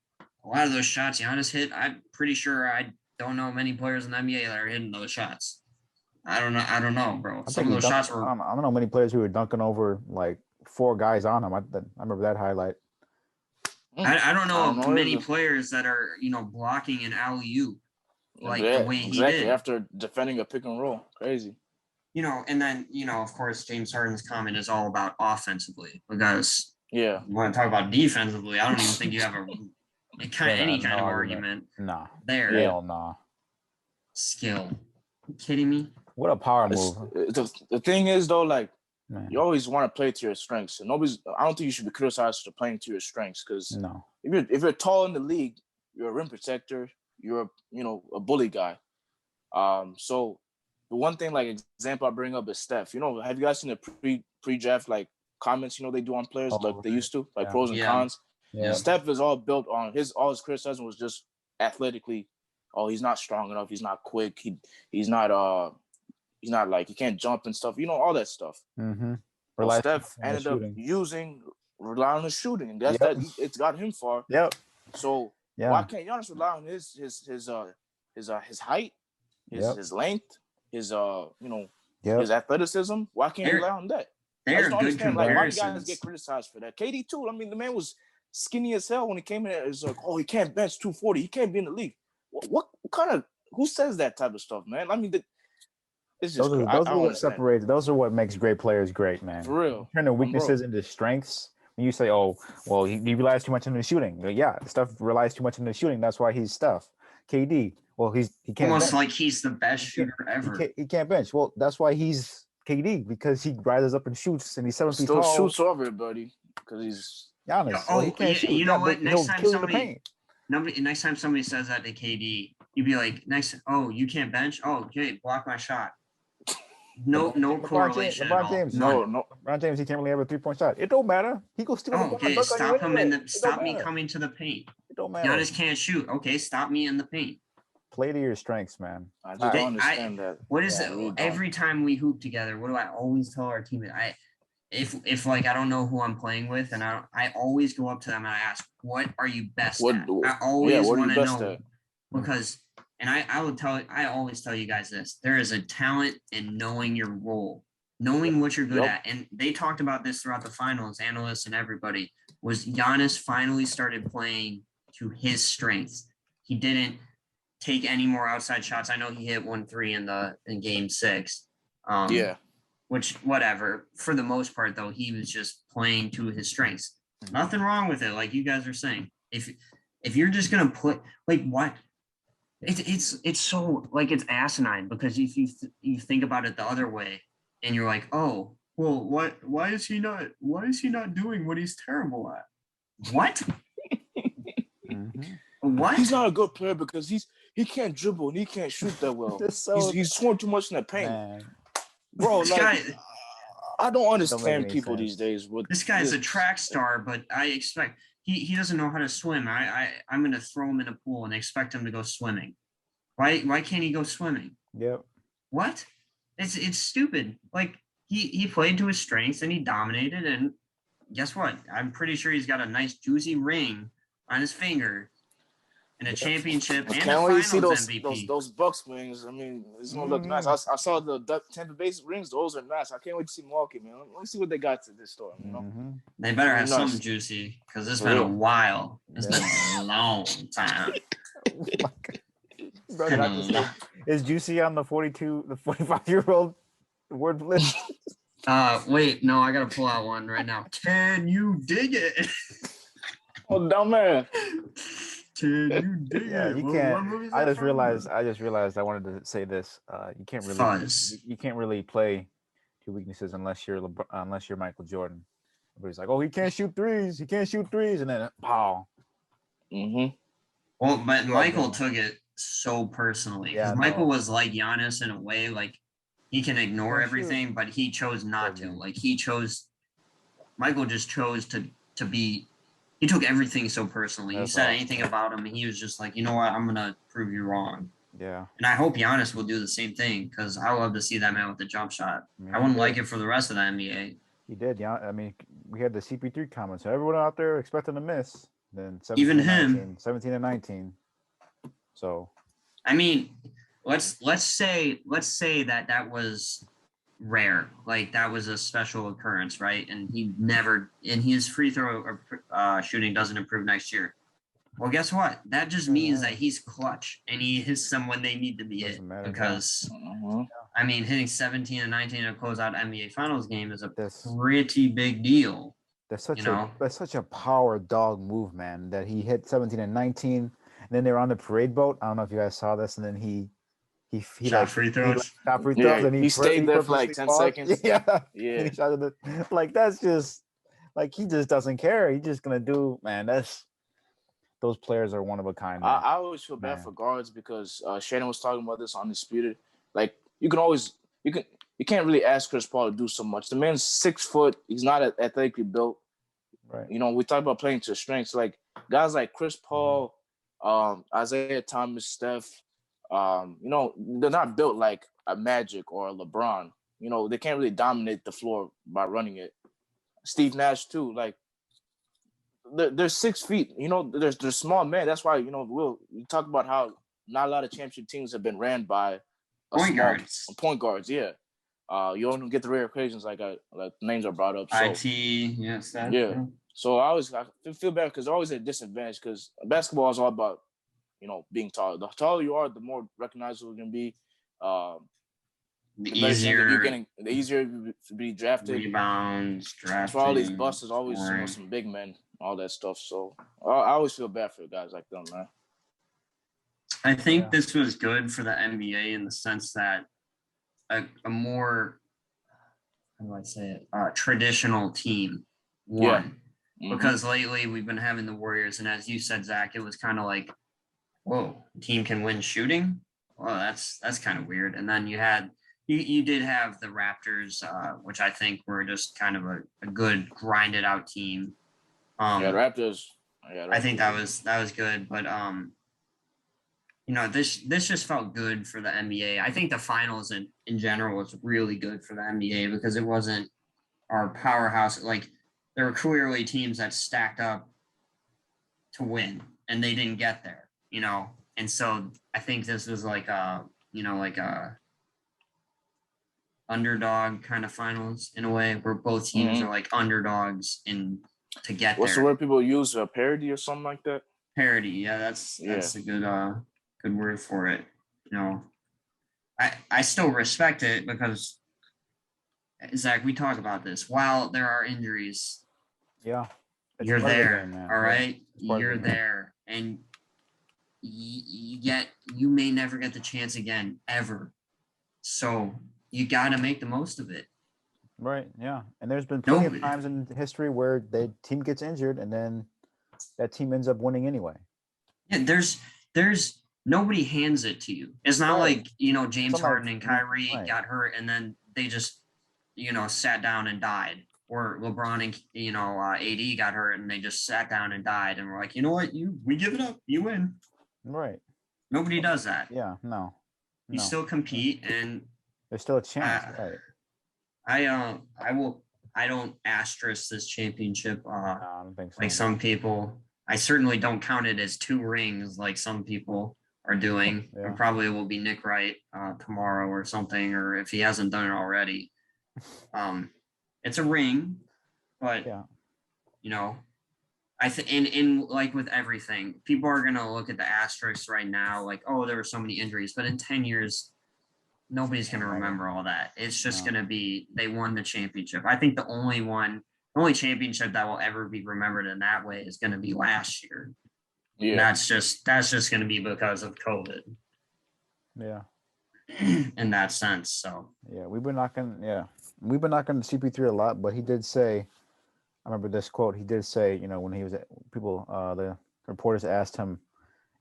a lot of those shots Giannis hit. I'm pretty sure I don't know many players in the NBA that are hitting those shots. I don't know, bro. Some of those shots were. I don't know many players who were dunking over like 4 guys on him. I remember that highlight. I don't know many players that are blocking an alley-oop like the way he did after defending a pick and roll. Crazy. And then of course James Harden's comment is all about offensively because you want to talk about defensively. I don't even think you have any kind of argument. Nah. There. Hell nah. Skill. Are you kidding me? What a power move. The thing is though, like man. You always want to play to your strengths. And I don't think you should be criticized for playing to your strengths because if you're tall in the league, you're a rim protector, you're a bully guy. So the one thing like example I bring up is Steph. Have you guys seen the pre-draft like comments they do on players like they used to, like pros and cons? Yeah. Steph is all built on all his criticism was just athletically. Oh, he's not strong enough. He's not quick. He's not like he can't jump and stuff. All that stuff. Mm-hmm. Well, Steph ended up relying on his shooting, and that it's got him far. Yep. So why can't Giannis rely on his height, his length, his athleticism? Why can't he rely on that? I just don't understand why do guys get criticized for that. KD too. I mean, the man was skinny as hell when he came in. It's like, oh, he can't bench 240. He can't be in the league. What kind of who says that type of stuff, man? I mean, it's just those are what separates. Those are what makes great players great, man. For real. Turn their weaknesses into strengths. When you say, "Oh, well, he relies too much on the shooting," Steph relies too much on the shooting. That's why he's Steph. KD, well, he can't almost bench. Like he's the best shooter ever. He can't bench. Well, that's why he's KD because he rises up and shoots, and he's 7 feet tall. Still shoots over everybody because he's Giannis. He can't shoot. You know what? Next time somebody says that to KD, you'd be like, you can't bench? Oh, okay, block my shot. No correlation LeBron James, no. LeBron James, he can't really have a 3-point shot. It don't matter. He goes steal. Okay, stop me coming to the paint. It don't matter. Giannis can't shoot. Okay, stop me in the paint. Play to your strengths, man. I just don't understand that. What is it? Really every time we hoop together, what do I always tell our teammates? If like I don't know who I'm playing with, and I always go up to them and I ask, "What are you best at?" I always want to know because. And I always tell you guys this, there is a talent in knowing your role, knowing what you're good at. And they talked about this throughout the finals, analysts and everybody, was Giannis finally started playing to his strengths. He didn't take any more outside shots. I know he hit 1-3 in game 6. Which, whatever. For the most part, though, he was just playing to his strengths. Mm-hmm. Nothing wrong with it, like you guys are saying. If you're just going to put, like, what? It's so like it's asinine because if you think about it the other way and you're like, oh well, why is he not doing what he's terrible at? What? What? He's not a good player because he can't dribble and he can't shoot that well. He's scoring too much in the paint, bro. I don't understand people these days. This guy's a track star, but I expect. He doesn't know how to swim. I'm going to throw him in a pool and expect him to go swimming. Why can't he go swimming? Yep. What? It's stupid. Like he played to his strengths and he dominated. And guess what? I'm pretty sure he's got a nice juicy ring on his finger and a championship and a finals MVP. Those Bucks rings. I mean, it's gonna look nice. I saw the Tampa Bay rings. Those are nice. I can't wait to see Milwaukee, man. Let me see what they got to this store. They better have something juicy because it's been a while. It's been a long time. Is juicy on the 45-year-old word list? Wait, no, I gotta pull out one right now. Can you dig it? Oh, dumb man. Yeah, you can't. I just realized I wanted to say this. You can't really play to weaknesses unless you're Michael Jordan. Everybody's like, oh, he can't shoot threes, and then pow. Mm-hmm. Well, but Michael took it so personally because Michael was like Giannis in a way, like he can ignore everything, but he chose not to. Like Michael just chose to be. He took everything so personally. You said anything about him, and he was just like, you know what, I'm gonna prove you wrong. Yeah. And I hope Giannis will do the same thing because I love to see that man with the jump shot. I wouldn't like it for the rest of the NBA. He did, yeah. I mean, we had the CP3 comments. So everyone out there expecting to miss. Then 17 and 19. So, I mean, let's say that was rare, like that was a special occurrence, right? And his free throw shooting doesn't improve next year. Well, guess what? That just means that he's clutch and he hits them when they need to be hit. Because I mean, hitting 17 and 19 in a closeout NBA Finals game is a pretty big deal. That's such a power dog move, man. That he hit 17 and 19, and then they were on the parade boat. I don't know if you guys saw this, and then he shot free throws. And he stayed there for like 10 seconds. Yeah. And he shot like that's just like he just doesn't care. He's just gonna do, man. Those players are one of a kind. Man. I always feel bad for guards because Shannon was talking about this on Undisputed. Like you can't really ask Chris Paul to do so much. The man's 6 foot. He's not athletically built. Right. You know, we talk about playing to strengths. Like guys like Chris Paul, Isaiah Thomas, Steph. You know, they're not built like a Magic or a LeBron. You know, they can't really dominate the floor by running it. Steve Nash too. Like they're 6 feet. You know, they're small men. That's why, you know, we talk about how not a lot of championship teams have been ran by point guards. Yeah. You don't get the rare occasions like names are brought up. So, yes. Yeah. So I feel bad because they're always at a disadvantage because basketball is all about, you know, being tall. The taller you are, the more recognizable you're gonna be. The easier to be drafted. Rebounds, drafting. That's why all these busts is always, you know, some big men, all that stuff. So I always feel bad for guys like them, man. I think this was good for the NBA in the sense that a more, how do I say it, traditional team won. Yeah. Mm-hmm. Because lately we've been having the Warriors, and as you said, Zach, it was kind of like, whoa, team can win shooting? Well, that's kind of weird. And then you did have the Raptors, which I think were just kind of a good grinded out team. Raptors. I think that was good, but you know, this just felt good for the NBA. I think the finals in general was really good for the NBA because it wasn't our powerhouse. Like there were clearly teams that stacked up to win and they didn't get there, you know? And so I think this was like a underdog kind of finals in a way where both teams are like underdogs to get What's there. the word people use? Parity or something like that? Parity. Yeah, that's a good word for it. You know, I still respect it because, Zach, we talk about this. While there are injuries, you're there. Game, all right, you're there, and you may never get the chance again ever. So you got to make the most of it. Right. Yeah. And there's been plenty of times in history where the team gets injured and then that team ends up winning anyway. Yeah. There's nobody hands it to you. It's not like, you know, James Harden and Kyrie got hurt and then they just, you know, sat down and died. Or LeBron and, you know, AD got hurt and they just sat down and died. And we're like, you know what? We give it up. You win. Right. Nobody does that. Yeah. No. You still compete and there's still a chance. Right. I don't asterisk this championship. I don't think so. Like some people, I certainly don't count it as 2 rings like some people are doing. Yeah. It probably will be Nick Wright tomorrow or something, or if he hasn't done it already. It's a ring, but you know, I think in like with everything, people are gonna look at the asterisks right now, like, oh, there were so many injuries, but in 10 years. Nobody's going to remember all that. It's just going to be they won the championship. I think the only one The only championship that will ever be remembered in that way is going to be last year. Yeah. And that's just going to be because of COVID. Yeah. In that sense, so. Yeah, we've been knocking CP3 a lot, but he did say, I remember this quote, he did say, when he was the reporters asked him,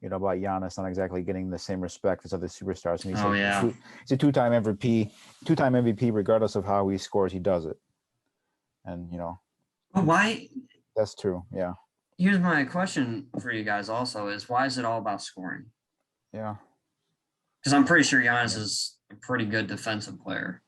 about Giannis not exactly getting the same respect as other superstars. And he said, he's a two-time MVP, regardless of how he scores, he does it. And, But why? That's true, yeah. Here's my question for you guys also is, why is it all about scoring? Yeah. Because I'm pretty sure Giannis is a pretty good defensive player.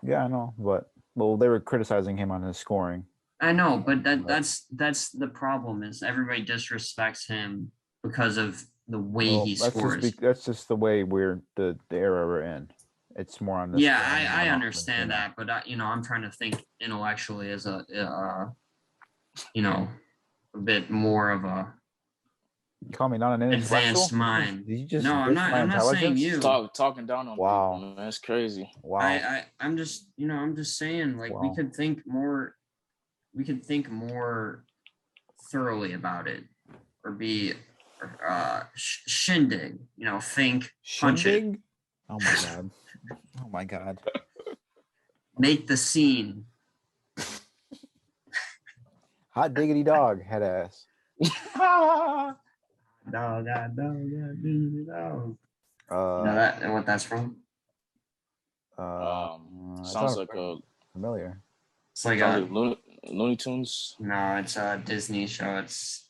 Yeah, I know, but they were criticizing him on his scoring. I know, but that's the problem is everybody disrespects him because of the way he scores. That's just the way the era we're in. It's more on this. Yeah, I understand that, but I'm trying to think intellectually as a bit more of a. You call me not an advanced mind. Did you just I'm not saying you. Talking down on people, man. That's crazy. Wow. I'm just saying, like, we could think more thoroughly about it, or be shindig, think, punch it. Oh my god. Oh my god. Make the scene. Hot diggity dog, head ass. Dog. What that's from? Sounds like familiar. It's like Looney Tunes. No, it's a Disney show. It's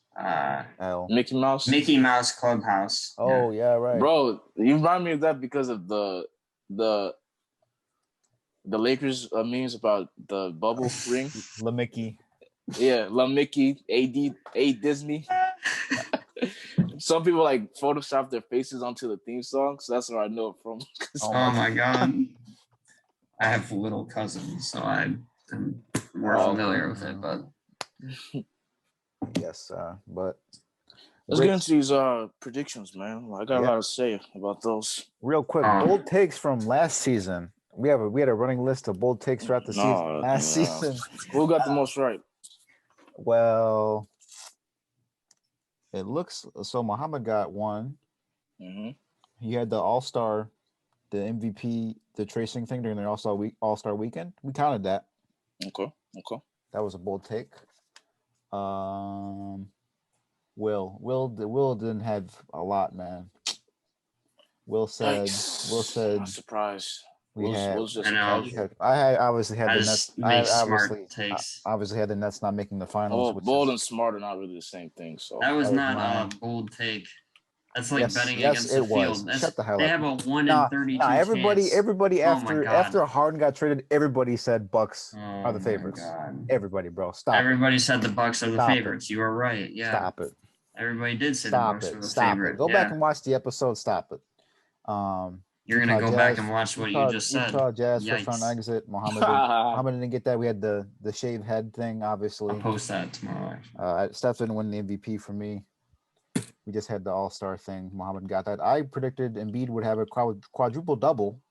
Mickey Mouse. Mickey Mouse Clubhouse. Oh yeah, right. Bro, you remind me of that because of the Lakers memes about the bubble ring. La Mickey. Yeah, La Mickey, A Disney. Some people like Photoshop their faces onto the theme song, so that's where I know it from. Oh my god. I have little cousins, so I'm more familiar with it, but yes, but let's get into these predictions, man. I got a lot to say about those. Real quick, bold takes from last season. We had a running list of bold takes throughout the season. Last season, who got the most right? Well, it looks so. Muhammad got one. Mm-hmm. He had the All-Star, the MVP, the tracing thing during the All-Star weekend. We counted that. Okay. That was a bold take. Will didn't have a lot, man. Will said. I'm surprised. I obviously had the Nets. Obviously had the Nets not making the finals. Bold and smart are not really the same thing. So that was not a bold take. That's like betting against the field. Shut the hell up. They have a 1 in 32 chance. Everybody after Harden got traded, everybody said Bucks are the favorites. Everybody, bro, stop. Everybody said the Bucks are the favorites. You are right. Yeah. Stop it. Everybody did say the Bucks were the favorite. Go back and watch the episode. Stop it. You're gonna go back and watch what you just said. Utah Jazz first round exit. Muhammad didn't get that. We had the shaved head thing, obviously. I'll post that tomorrow. Steph didn't win the MVP for me. We just had the All-Star thing. Muhammad got that. I predicted Embiid would have a quadruple double.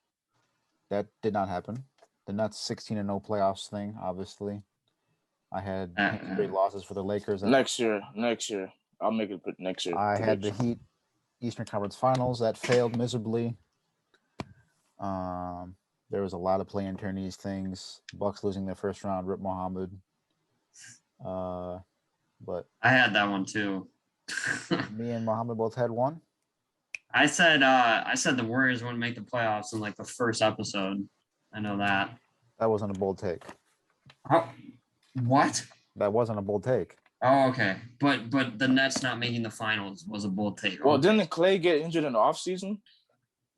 That did not happen. The Nets 16-0 playoffs thing, obviously. I had 3 losses for the Lakers. Next year. I'll make it next year. I had the Heat Eastern Conference Finals. That failed miserably. There was a lot of play-in tourneys things. Bucks losing their first round. Rip Muhammad. But I had that one too. Me and Muhammad both had one. I said the Warriors wouldn't make the playoffs in like the first episode. I know that. That wasn't a bold take. Oh, what? That wasn't a bold take. Oh, okay. But the Nets not making the finals was a bold take. Well, didn't Clay get injured in the offseason?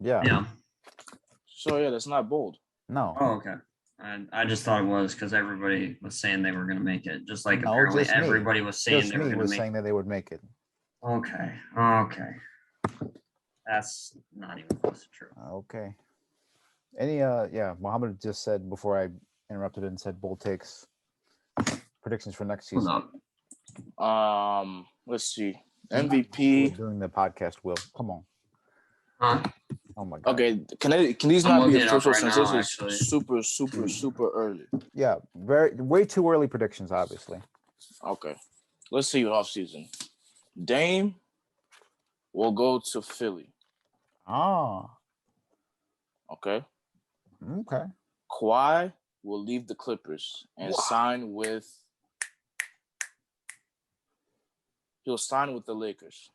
Yeah. Yeah. So yeah, that's not bold. No. Oh, okay. I just thought it was because everybody was saying they were going to make it. Just like apparently everybody was saying they were going to make it. Saying that they would make it. Okay. That's not even close to true. Okay. Muhammad just said before I interrupted and said bold takes. Predictions for next season. Let's see. MVP. We're doing the podcast, Will. Come on. Huh? Oh my god. Okay, can these not be official since this is super early? Yeah, way too early predictions, obviously. Okay, let's see what offseason. Dame will go to Philly. Ah. Okay. Okay. Kawhi will leave the Clippers and sign with. He'll sign with the Lakers.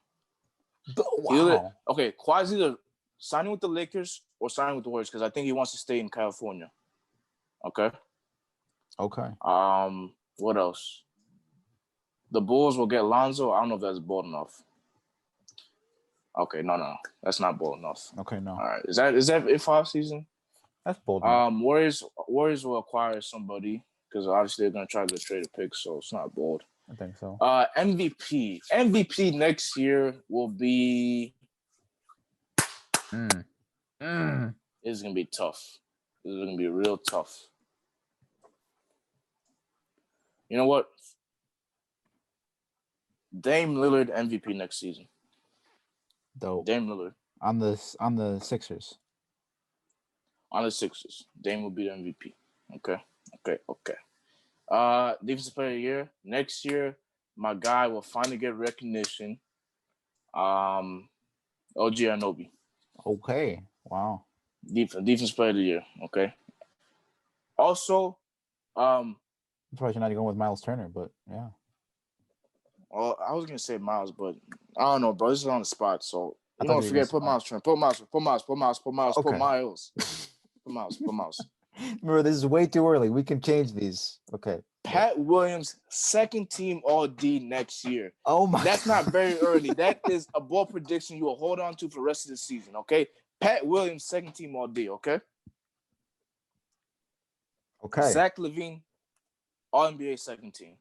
Wow. Okay, Kawhi's either signing with the Lakers or signing with the Warriors because I think he wants to stay in California. Okay. Okay. What else? The Bulls will get Lonzo. I don't know if that's bold enough. Okay, no, that's not bold enough. Okay, no. All right, is that it for offseason? That's bold enough. Warriors will acquire somebody because obviously they're gonna try to trade a pick, so it's not bold. I think so. MVP next year will be. It's gonna be tough. This is gonna be real tough. You know what? Dame Lillard MVP next season. Dope. Dame Lillard on the Sixers. On the Sixers, Dame will be the MVP. Okay. Defensive Player of the Year next year. My guy will finally get recognition. OG Anunoby. Okay. Wow. Defensive Player of the Year. Okay. Also, I'm surprised you're not going with Miles Turner, but yeah. Well, I was gonna say Miles, but I don't know, bro. This is on the spot, so you don't forget. Put Miles Turner. Put Miles. Okay. Put Miles. Remember, this is way too early. We can change these. Okay. Pat Williams, second team All D next year. Oh my! That's not very early. That is a bold prediction you will hold on to for the rest of the season. Okay. Pat Williams, second team All D. Okay. Okay. Zach LaVine, All NBA second team.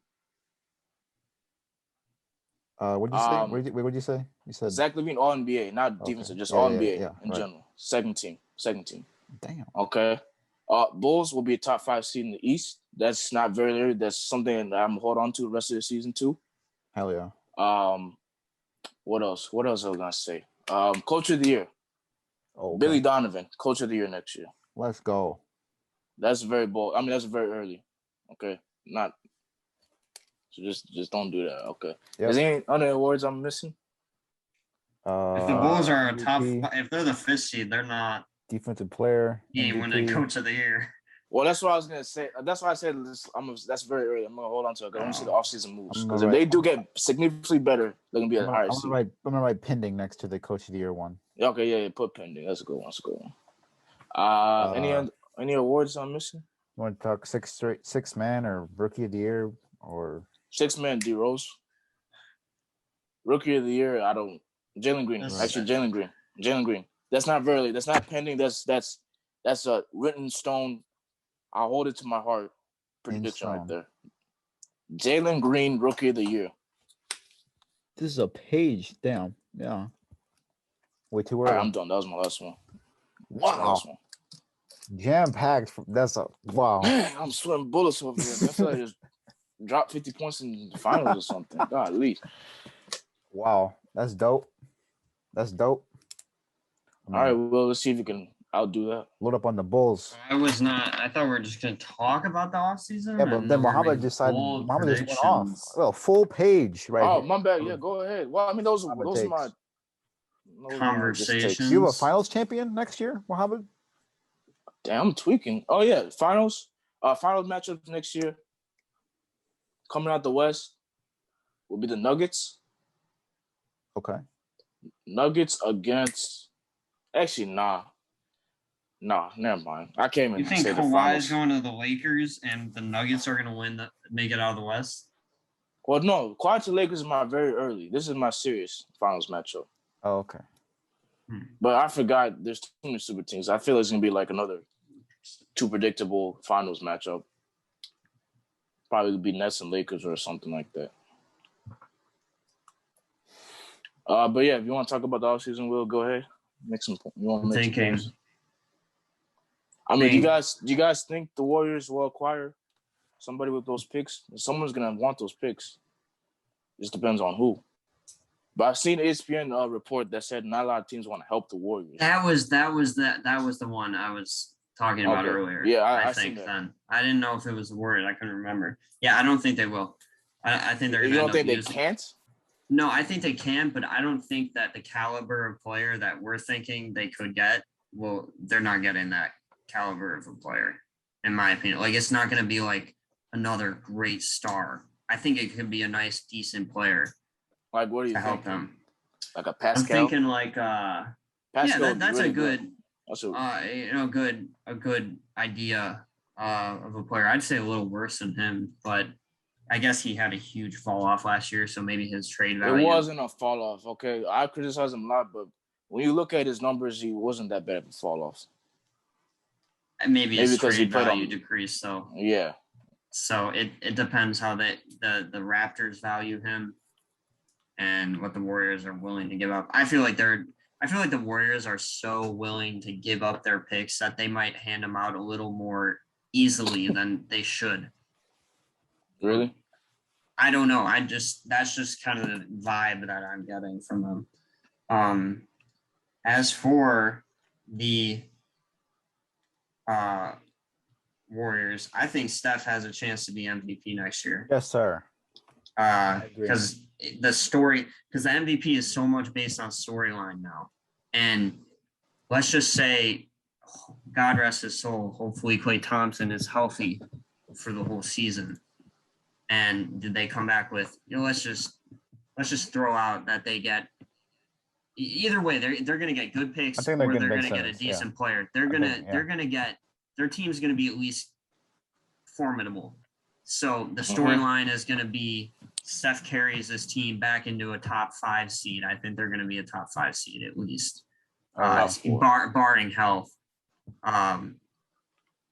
What did you say? What did you say? You said Zach LaVine, All NBA, not defensive, just All NBA in general. Second team. Damn. Okay. Bulls will be a top 5 seed in the East. That's not very early. That's something that I'm gonna hold on to the rest of the season too. Hell yeah. What else? What else I was gonna say? Coach of the Year. Oh, okay. Billy Donovan, Coach of the Year next year. Let's go. That's very bold. I mean, that's very early. Okay. Not so just don't do that. Okay. Yep. Is there any other awards I'm missing? If the Bulls are a top, if they're the 5th seed, they're not defensive player. He ain't winning Coach of the Year. Well, that's what I was gonna say. That's why I said this. That's very early. I'm gonna hold on to it. I want to see the offseason moves because if they do get significantly better, they're gonna be at higher seed. I'm gonna write pending next to the Coach of the Year one. Okay, yeah, put pending. That's a good one. Any awards I'm missing? You want to talk six man or Rookie of the Year or 6-man D Rose? Rookie of the Year, I don't. Jalen Green. Actually, Jalen Green. That's not very early. That's not pending. That's a written stone. I'll hold it to my heart. Prediction right there. Jalen Green, Rookie of the Year. This is a page. Damn. Yeah. Way too early. All right, I'm done. That was my last one. Wow. Jam packed. That's a wow. Man, I'm sweating bullets over here. I feel like I just dropped 50 points in the finals or something. Golly. Wow. That's dope. All right, well, let's see if you can outdo that. Load up on the Bulls. I thought we were just going to talk about the offseason. Yeah, but then Muhammad just went off. Well, full page, right? Oh, my bad. Yeah, go ahead. Well, I mean, those are my conversations. You have a finals champion next year, Muhammad? Damn, I'm tweaking. Oh, yeah, finals matchups next year. Coming out the West will be the Nuggets. Okay. Nuggets against. Actually, nah, never mind. I can't even. You think Kawhi is going to the Lakers and the Nuggets are going to make it out of the West? Well, no. Kawhi to Lakers is my very early. This is my serious finals matchup. Oh, okay. But I forgot. There's too many super teams. I feel it's going to be like another too predictable finals matchup. Probably be Nets and Lakers or something like that. But yeah, if you want to talk about the offseason, we'll go ahead. Make some. You want to make some points? I mean, do you guys think the Warriors will acquire somebody with those picks? Someone's gonna want those picks. Just depends on who. But I've seen an ESPN report that said not a lot of teams want to help the Warriors. That was the one I was talking about earlier. Yeah, I think then. I didn't know if it was the Warriors. I couldn't remember. Yeah, I don't think they will. I think they're going to. You don't think they can't? No, I think they can, but I don't think that the caliber of player that we're thinking they could get, well, they're not getting that caliber of a player, in my opinion. Like, it's not going to be like another great star. I think it could be a nice, decent player. Like, what do you think? Help them. Like a Pascal? I'm thinking like, Pascal, yeah, that's really a good, a good idea of a player. I'd say a little worse than him, but I guess he had a huge fall off last year, so maybe his trade value. It wasn't a fall off. Okay, I criticize him a lot, but when you look at his numbers, he wasn't that bad of a fall off. Maybe his trade value decreased. So yeah. So it depends how the Raptors value him and what the Warriors are willing to give up. I feel like the Warriors are so willing to give up their picks that they might hand them out a little more easily than they should. Really? I don't know. That's just kind of the vibe that I'm getting from them. As for the Warriors, I think Steph has a chance to be MVP next year. Yes, sir. Because the MVP is so much based on storyline now. And let's just say, God rest his soul, hopefully Klay Thompson is healthy for the whole season. And did they come back with, let's just throw out that they get either way, they're going to get good picks, or they're going to get a decent player. They're going to get, their team's going to be at least formidable. So the storyline is going to be Steph carries this team back into a top 5 seed. I think they're going to be a top 5 seed at least, barring health.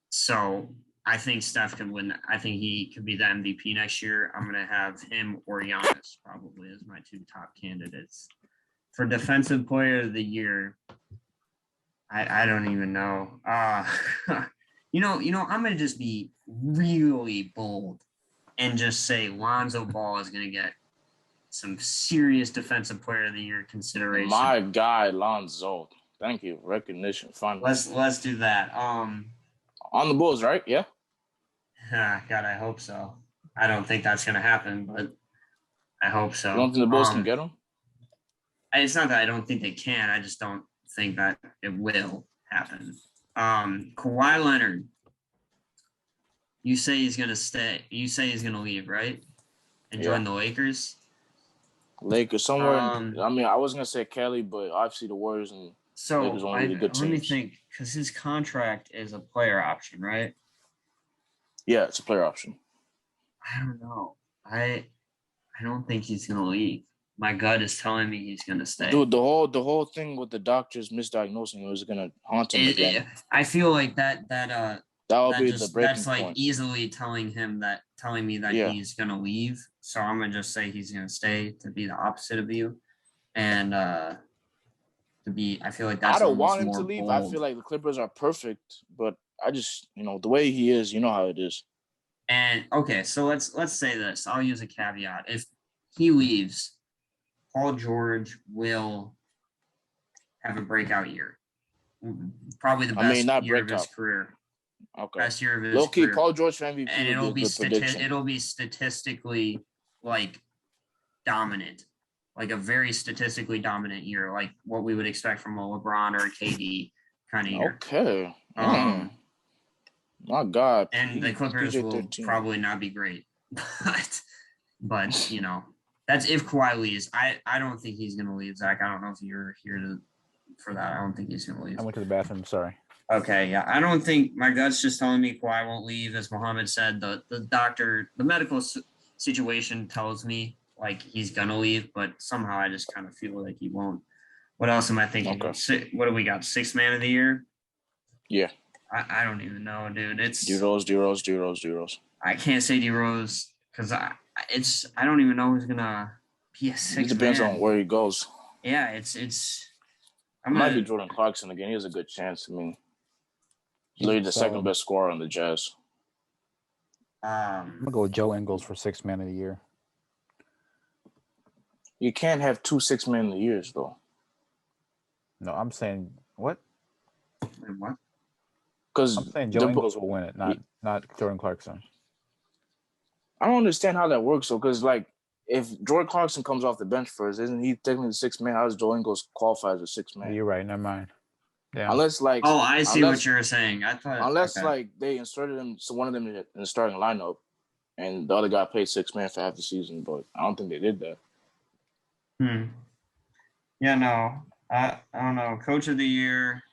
So I think Steph could win. I think he could be the MVP next year. I'm going to have him or Giannis probably as my 2 top candidates. For Defensive Player of the Year, I don't even know. I'm going to just be really bold and just say Lonzo Ball is going to get some serious Defensive Player of the Year consideration. My guy, Lonzo. Thank you. Recognition. Finally. Let's do that. On the Bulls, right? Yeah. God, I hope so. I don't think that's going to happen, but I hope so. You don't think the Bulls can get him? It's not that I don't think they can. I just don't think that it will happen. Kawhi Leonard. You say he's going to stay. You say he's going to leave, right? And join the Lakers? Lakers, somewhere. I was going to say Kelly, but obviously the Warriors and Lakers are really good teams. Let me think, because his contract is a player option, right? Yeah, it's a player option. I don't know. I don't think he's going to leave. My gut is telling me he's going to stay. Dude, the whole thing with the doctors misdiagnosing him is going to haunt him again. I feel like that will be the breaking that's like point. Easily telling me that he's going to leave. So I'm going to just say he's going to stay to be the opposite of you. And I feel like that's I don't want him to bold. leave. I feel like the Clippers are perfect, but I just, the way he is, you know how it is. And okay, so let's say this. I'll use a caveat. If he leaves, Paul George will have a breakout year. Probably the best year of his career. Okay. Best year of his low-key, career. Paul George for MVP. And it'll be statistically like dominant, like a very statistically dominant year, like what we would expect from a LeBron or a KD kind of year. Okay. My God. And the Clippers will probably not be great, but that's if Kawhi leaves. I don't think he's going to leave, Zach. I don't know if you're here for that. I don't think he's going to leave. I went to the bathroom. Sorry. Okay, yeah. I don't think my gut's just telling me Kawhi won't leave. As Mohammed said, the doctor, the medical situation tells me like he's going to leave, but somehow I just kind of feel like he won't. What else am I thinking? Okay. What do we got? 6th man of the year? Yeah. I don't even know, dude. It's D-Rose. I can't say D-Rose because I don't even know who's gonna be a 6th man. It depends on where he goes. Yeah, it might be Jordan Clarkson again. He has a good chance. I mean, he's literally the second best scorer on the Jazz. I'm gonna go with Joe Ingles for 6th man of the year. You can't have 2 6-man years though. No, I'm saying what? Wait, what? Because I'm saying Joe Ingles will win it, not Jordan Clarkson. I don't understand how that works though, because like if Jordan Clarkson comes off the bench first, isn't he technically the 6-man? How does Joe Ingles qualify as a 6-man? You're right. Never mind. Yeah. Unless like. Oh, I see what you're saying. I thought unless like they inserted him, so one of them in the starting lineup, and the other guy played 6-man for half the season, but I don't think they did that. Yeah, no. I don't know. Coach of the year.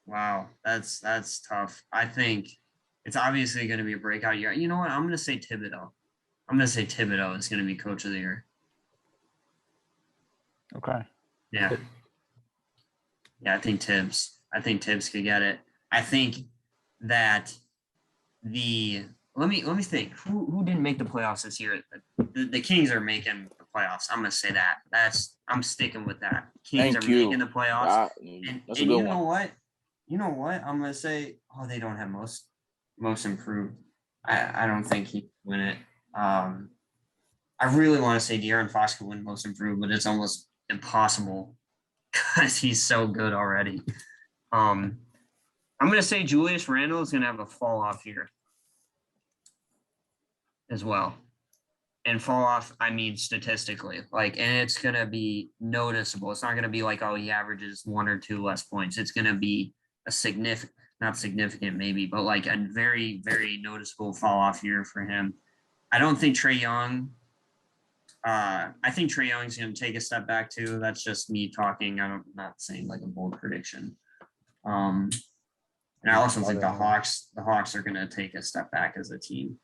Wow, that's tough. I think it's obviously going to be a breakout year. You know what? I'm going to say Thibodeau. I'm going to say Thibodeau is going to be coach of the year. Okay. Yeah. Yeah, I think Tibbs could get it. I think that let me think. Who didn't make the playoffs this year? The Kings are making the playoffs. I'm gonna say that. I'm sticking with that. Kings are making the playoffs. And you know what? You know what? I'm gonna say, they don't have most improved. I don't think he can win it. I really want to say De'Aaron Fox could win most improved, but it's almost impossible because he's so good already. I'm gonna say Julius Randle is gonna have a fall off year as well. And fall off, I mean statistically, and it's gonna be noticeable. It's not gonna be like, he averages 1 or 2 less points. It's gonna be a not significant maybe, but like a very, very noticeable fall off year for him. I don't think Trae Young. I think Trae Young's gonna take a step back too. That's just me talking. I'm not saying like a bold prediction. And I also think the Hawks are gonna take a step back as a team.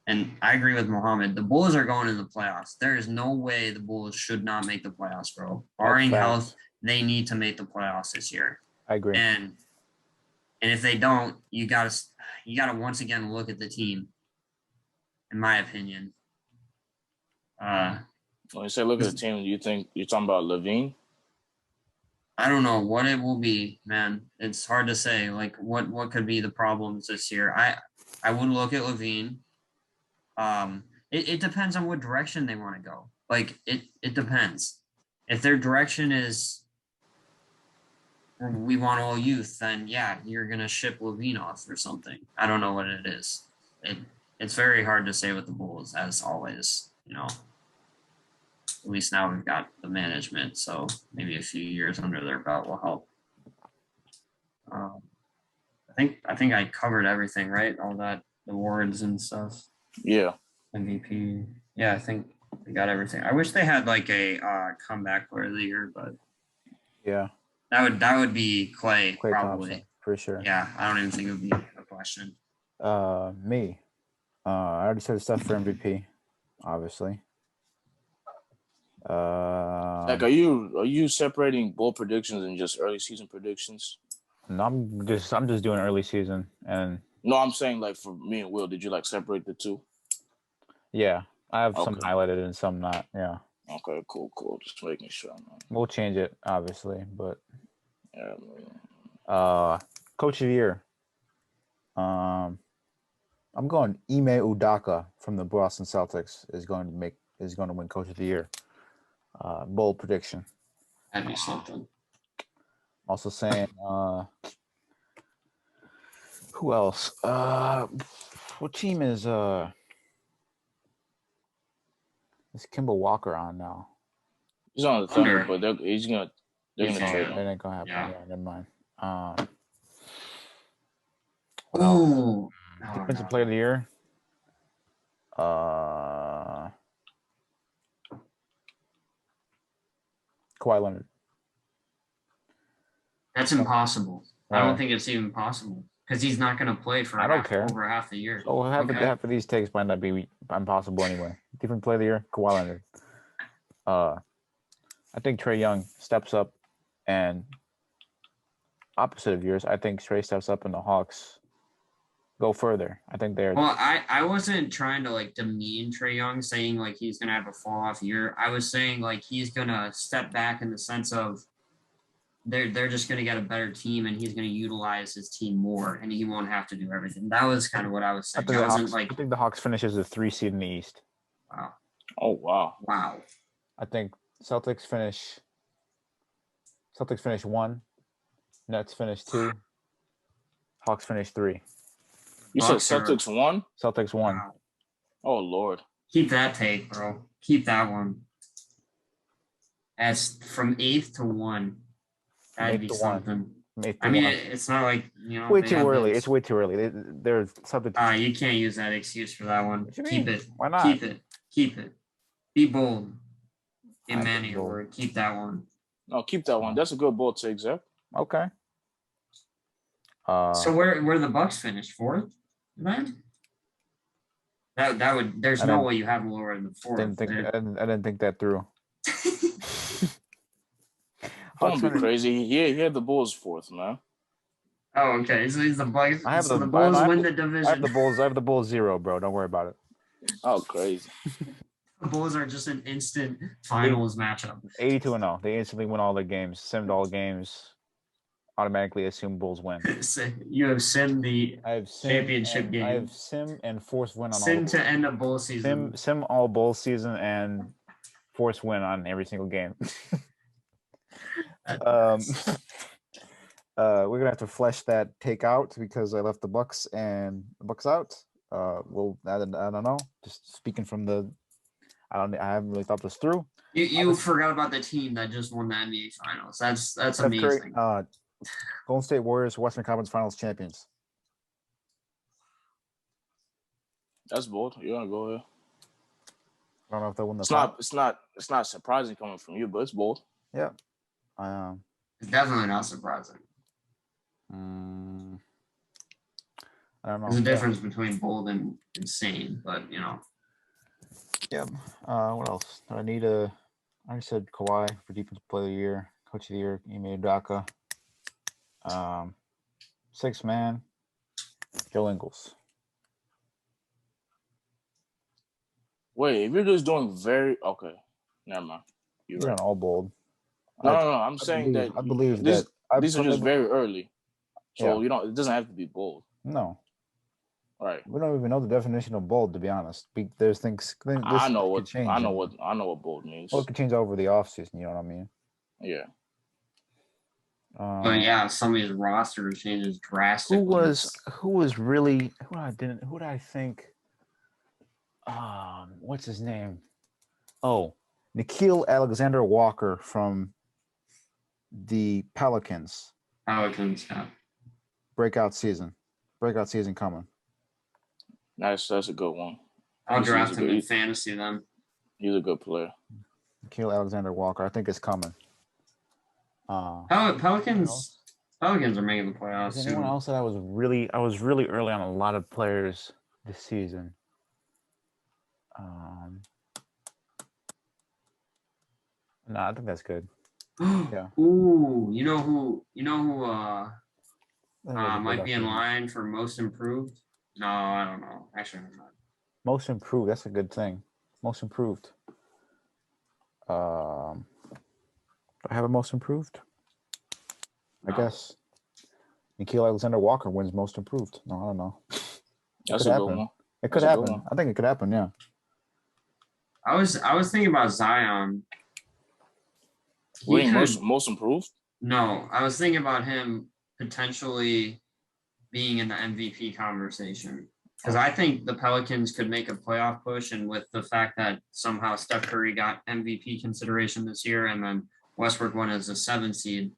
And I agree with Mohammed. The Bulls are going to the playoffs. There is no way the Bulls should not make the playoffs, bro. Barring health, they need to make the playoffs this year. I agree. And if they don't, you gotta once again look at the team. In my opinion. When you say look at the team, do you think you're talking about LaVine? I don't know what it will be, man. It's hard to say. Like what could be the problems this year. I would look at LaVine. It depends on what direction they want to go. Like it depends. If their direction is we want all youth, then yeah, you're gonna ship LaVine off or something. I don't know what it is. It's very hard to say with the Bulls, as always. At least now we've got the management, so maybe a few years under their belt will help. I think I covered everything, right? All that awards and stuff. Yeah. MVP. Yeah, I think we got everything. I wish they had like a comeback player of the year, but yeah, that would be Klay probably Thompson, for sure. Yeah, I don't even think it would be a question. Me. I already said stuff for MVP, obviously. Like, are you separating bold predictions and just early season predictions? No, I'm just doing early season and. No, I'm saying like for me and Will, did you like separate the two? Yeah, I have some highlighted and some not. Yeah. Okay, cool. Just making sure. Man. We'll change it, obviously, but. Yeah. Coach of the year. I'm going Ime Udoka from the Boston Celtics is going to win Coach of the Year. Bold prediction. That'd be something. Also saying, who else? What team is Kimball Walker on now? He's on the Thunder, but they're gonna trade him. That ain't gonna happen. Yeah, never mind. Defensive Player of the Year. Kawhi Leonard. That's impossible. I don't think it's even possible because he's not going to play for over half the year. Oh, half of these takes might not be impossible anyway. Different Player of the Year, Kawhi Leonard. I think Trae Young steps up, and opposite of yours, I think Trae steps up and the Hawks go further. I think they're. Well, I wasn't trying to like demean Trae Young, saying like he's gonna have a fall off year. I was saying like he's gonna step back in the sense of they're just gonna get a better team and he's gonna utilize his team more and he won't have to do everything. That was kind of what I was saying. I think the Hawks finish as a 3 seed in the East. Wow. Oh wow. Wow. I think Celtics finish 1, Nets finish 2, Hawks finish 3. You said Celtics 1? Celtics 1. Wow. Oh Lord. Keep that take, bro. Keep that one. As from 8th to 1. That'd be something. I mean, it's not like, way too early. It's way too early. There's something. You can't use that excuse for that one. Keep it. Why not? Keep it. Be bold. Give Manny your word. Keep that one. No, keep that one. That's a good bold take, Zach. Okay. So where the Bucks finished 4th, man? That would. There's no way you have them lower than the 4th. I didn't think that through. Don't be crazy. Yeah, he had the Bulls 4th, man. Oh, okay. So he's the Bucks. The Bulls win the division. I have the Bulls 0, bro. Don't worry about it. Oh, crazy. The Bulls are just an instant finals matchup. 82-0. They instantly win all their games. Simmed all games. Automatically assume Bulls win. You have simmed the championship game. I have sim and force win on sim all. Sim to end a bowl season. Sim all bowl season and force win on every single game. We're gonna have to flesh that take out because I left the Bucks out. I don't know. Just speaking from I haven't really thought this through. You forgot about the team that just won the NBA Finals. That's amazing. Golden State Warriors, Western Conference Finals champions. That's bold. You wanna go here? I don't know if they won the. It's not surprising coming from you, but it's bold. Yeah. It's definitely not surprising. I don't know. There's a difference between bold and insane, but Yeah. What else? I already said Kawhi for Defensive Player of the Year, Coach of the Year, Ime Udoka. 6th man, Joe Ingles. Wait, if you're just doing okay, never mind. You're right. All bold. No. I'm saying that I believe these are just believe, very early, so it doesn't have to be bold. No. Right. We don't even know the definition of bold, to be honest. There's things. I know what bold means. Well, it could change over the offseason. You know what I mean? Yeah. But yeah, some of his roster changes drastically. Who did I think? What's his name? Oh, Nickeil Alexander-Walker from the Pelicans. Yeah. Breakout season coming. That's a good one. I'll draft him in fantasy then. He's a good player. Nickeil Alexander-Walker, I think it's coming. Pelicans are making the playoffs. Is anyone else that I was really early on a lot of players this season? No, I think that's good. Yeah. Ooh, you know who might be in line for most improved? No, I don't know. Actually, I'm not. Most improved, that's a good thing. Most improved. Do I have a most improved? No. I guess Nickeil Alexander-Walker wins most improved. No, I don't know. That's a good one. It could happen. I think it could happen, yeah. I was thinking about Zion. Most improved? No, I was thinking about him potentially being in the MVP conversation. Because I think the Pelicans could make a playoff push, and with the fact that somehow Steph Curry got MVP consideration this year, and then Westbrook won as a 7 seed,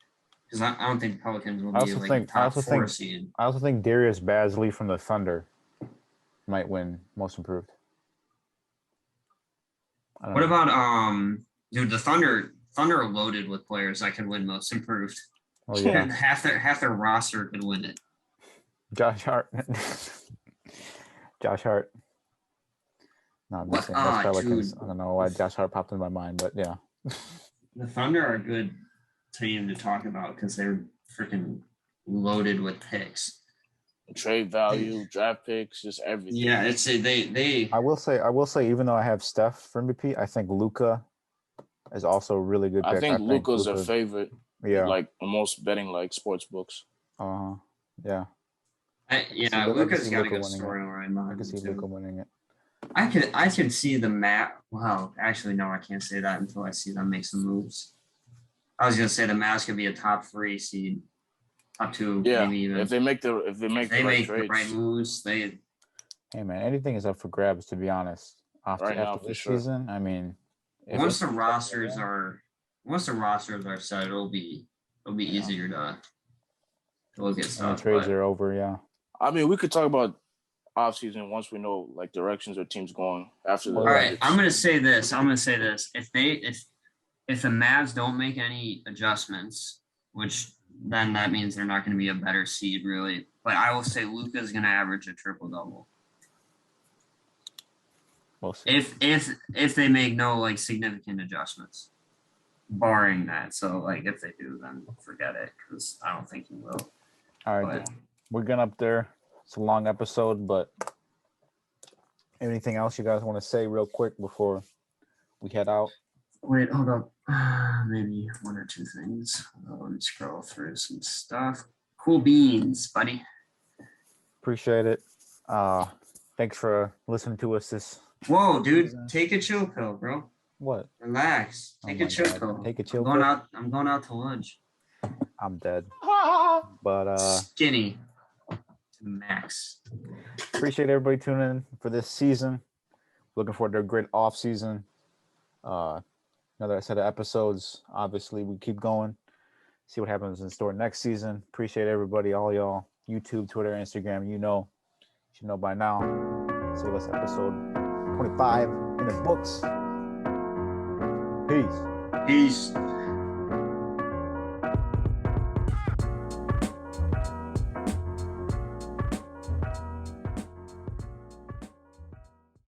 because I don't think the Pelicans will be a top 4 seed. I also think Darius Bazley from the Thunder might win most improved. What about the Thunder are loaded with players that can win most improved. Oh yeah. And half their roster could win it. Josh Hart. No, I'm just saying that's Pelicans. Dude. I don't know why Josh Hart popped in my mind, but yeah. The Thunder are a good team to talk about because they're freaking loaded with picks. Trade value, draft picks, just everything. Yeah, it's they. I will say, even though I have Steph for MVP, I think Luka is also a really good pick. I think Luka's a favorite. Yeah, like most betting sports books. Yeah. Luka's got a good storyline. I can see Luka winning it. I could see the map. Well, actually, no, I can't say that until I see them make some moves. I was gonna say the Mavs could be a top 3 seed, top 2, maybe even. If they make the right moves, they. Hey man, anything is up for grabs. To be honest, after this season, I mean, once the rosters are set, it'll be easier to look at stuff. Trades are over, yeah. I mean, we could talk about off season once we know like directions or teams going after the. All right, I'm gonna say this. If the Mavs don't make any adjustments, which then that means they're not going to be a better seed, really. But I will say Luka's going to average a triple-double. We'll see. If they make no like significant adjustments, barring that. So like if they do, then forget it because I don't think he will. All right, we're getting up there. It's a long episode, but anything else you guys want to say real quick before we head out? Wait, hold up. Maybe 1 or 2 things. Let me scroll through some stuff. Cool beans, buddy. Appreciate it. Thanks for listening to us this. Whoa, dude! Take a chill pill, bro. What? Relax. Take a chill pill. Take a chill pill. I'm going out to lunch. I'm dead. But skinny to max. Appreciate everybody tuning in for this season. Looking forward to a great off season. Another set of episodes. Obviously, we keep going. See what happens in store next season. Appreciate everybody, all y'all. YouTube, Twitter, Instagram. You should know by now. See us episode 25 in the books. Peace. Peace.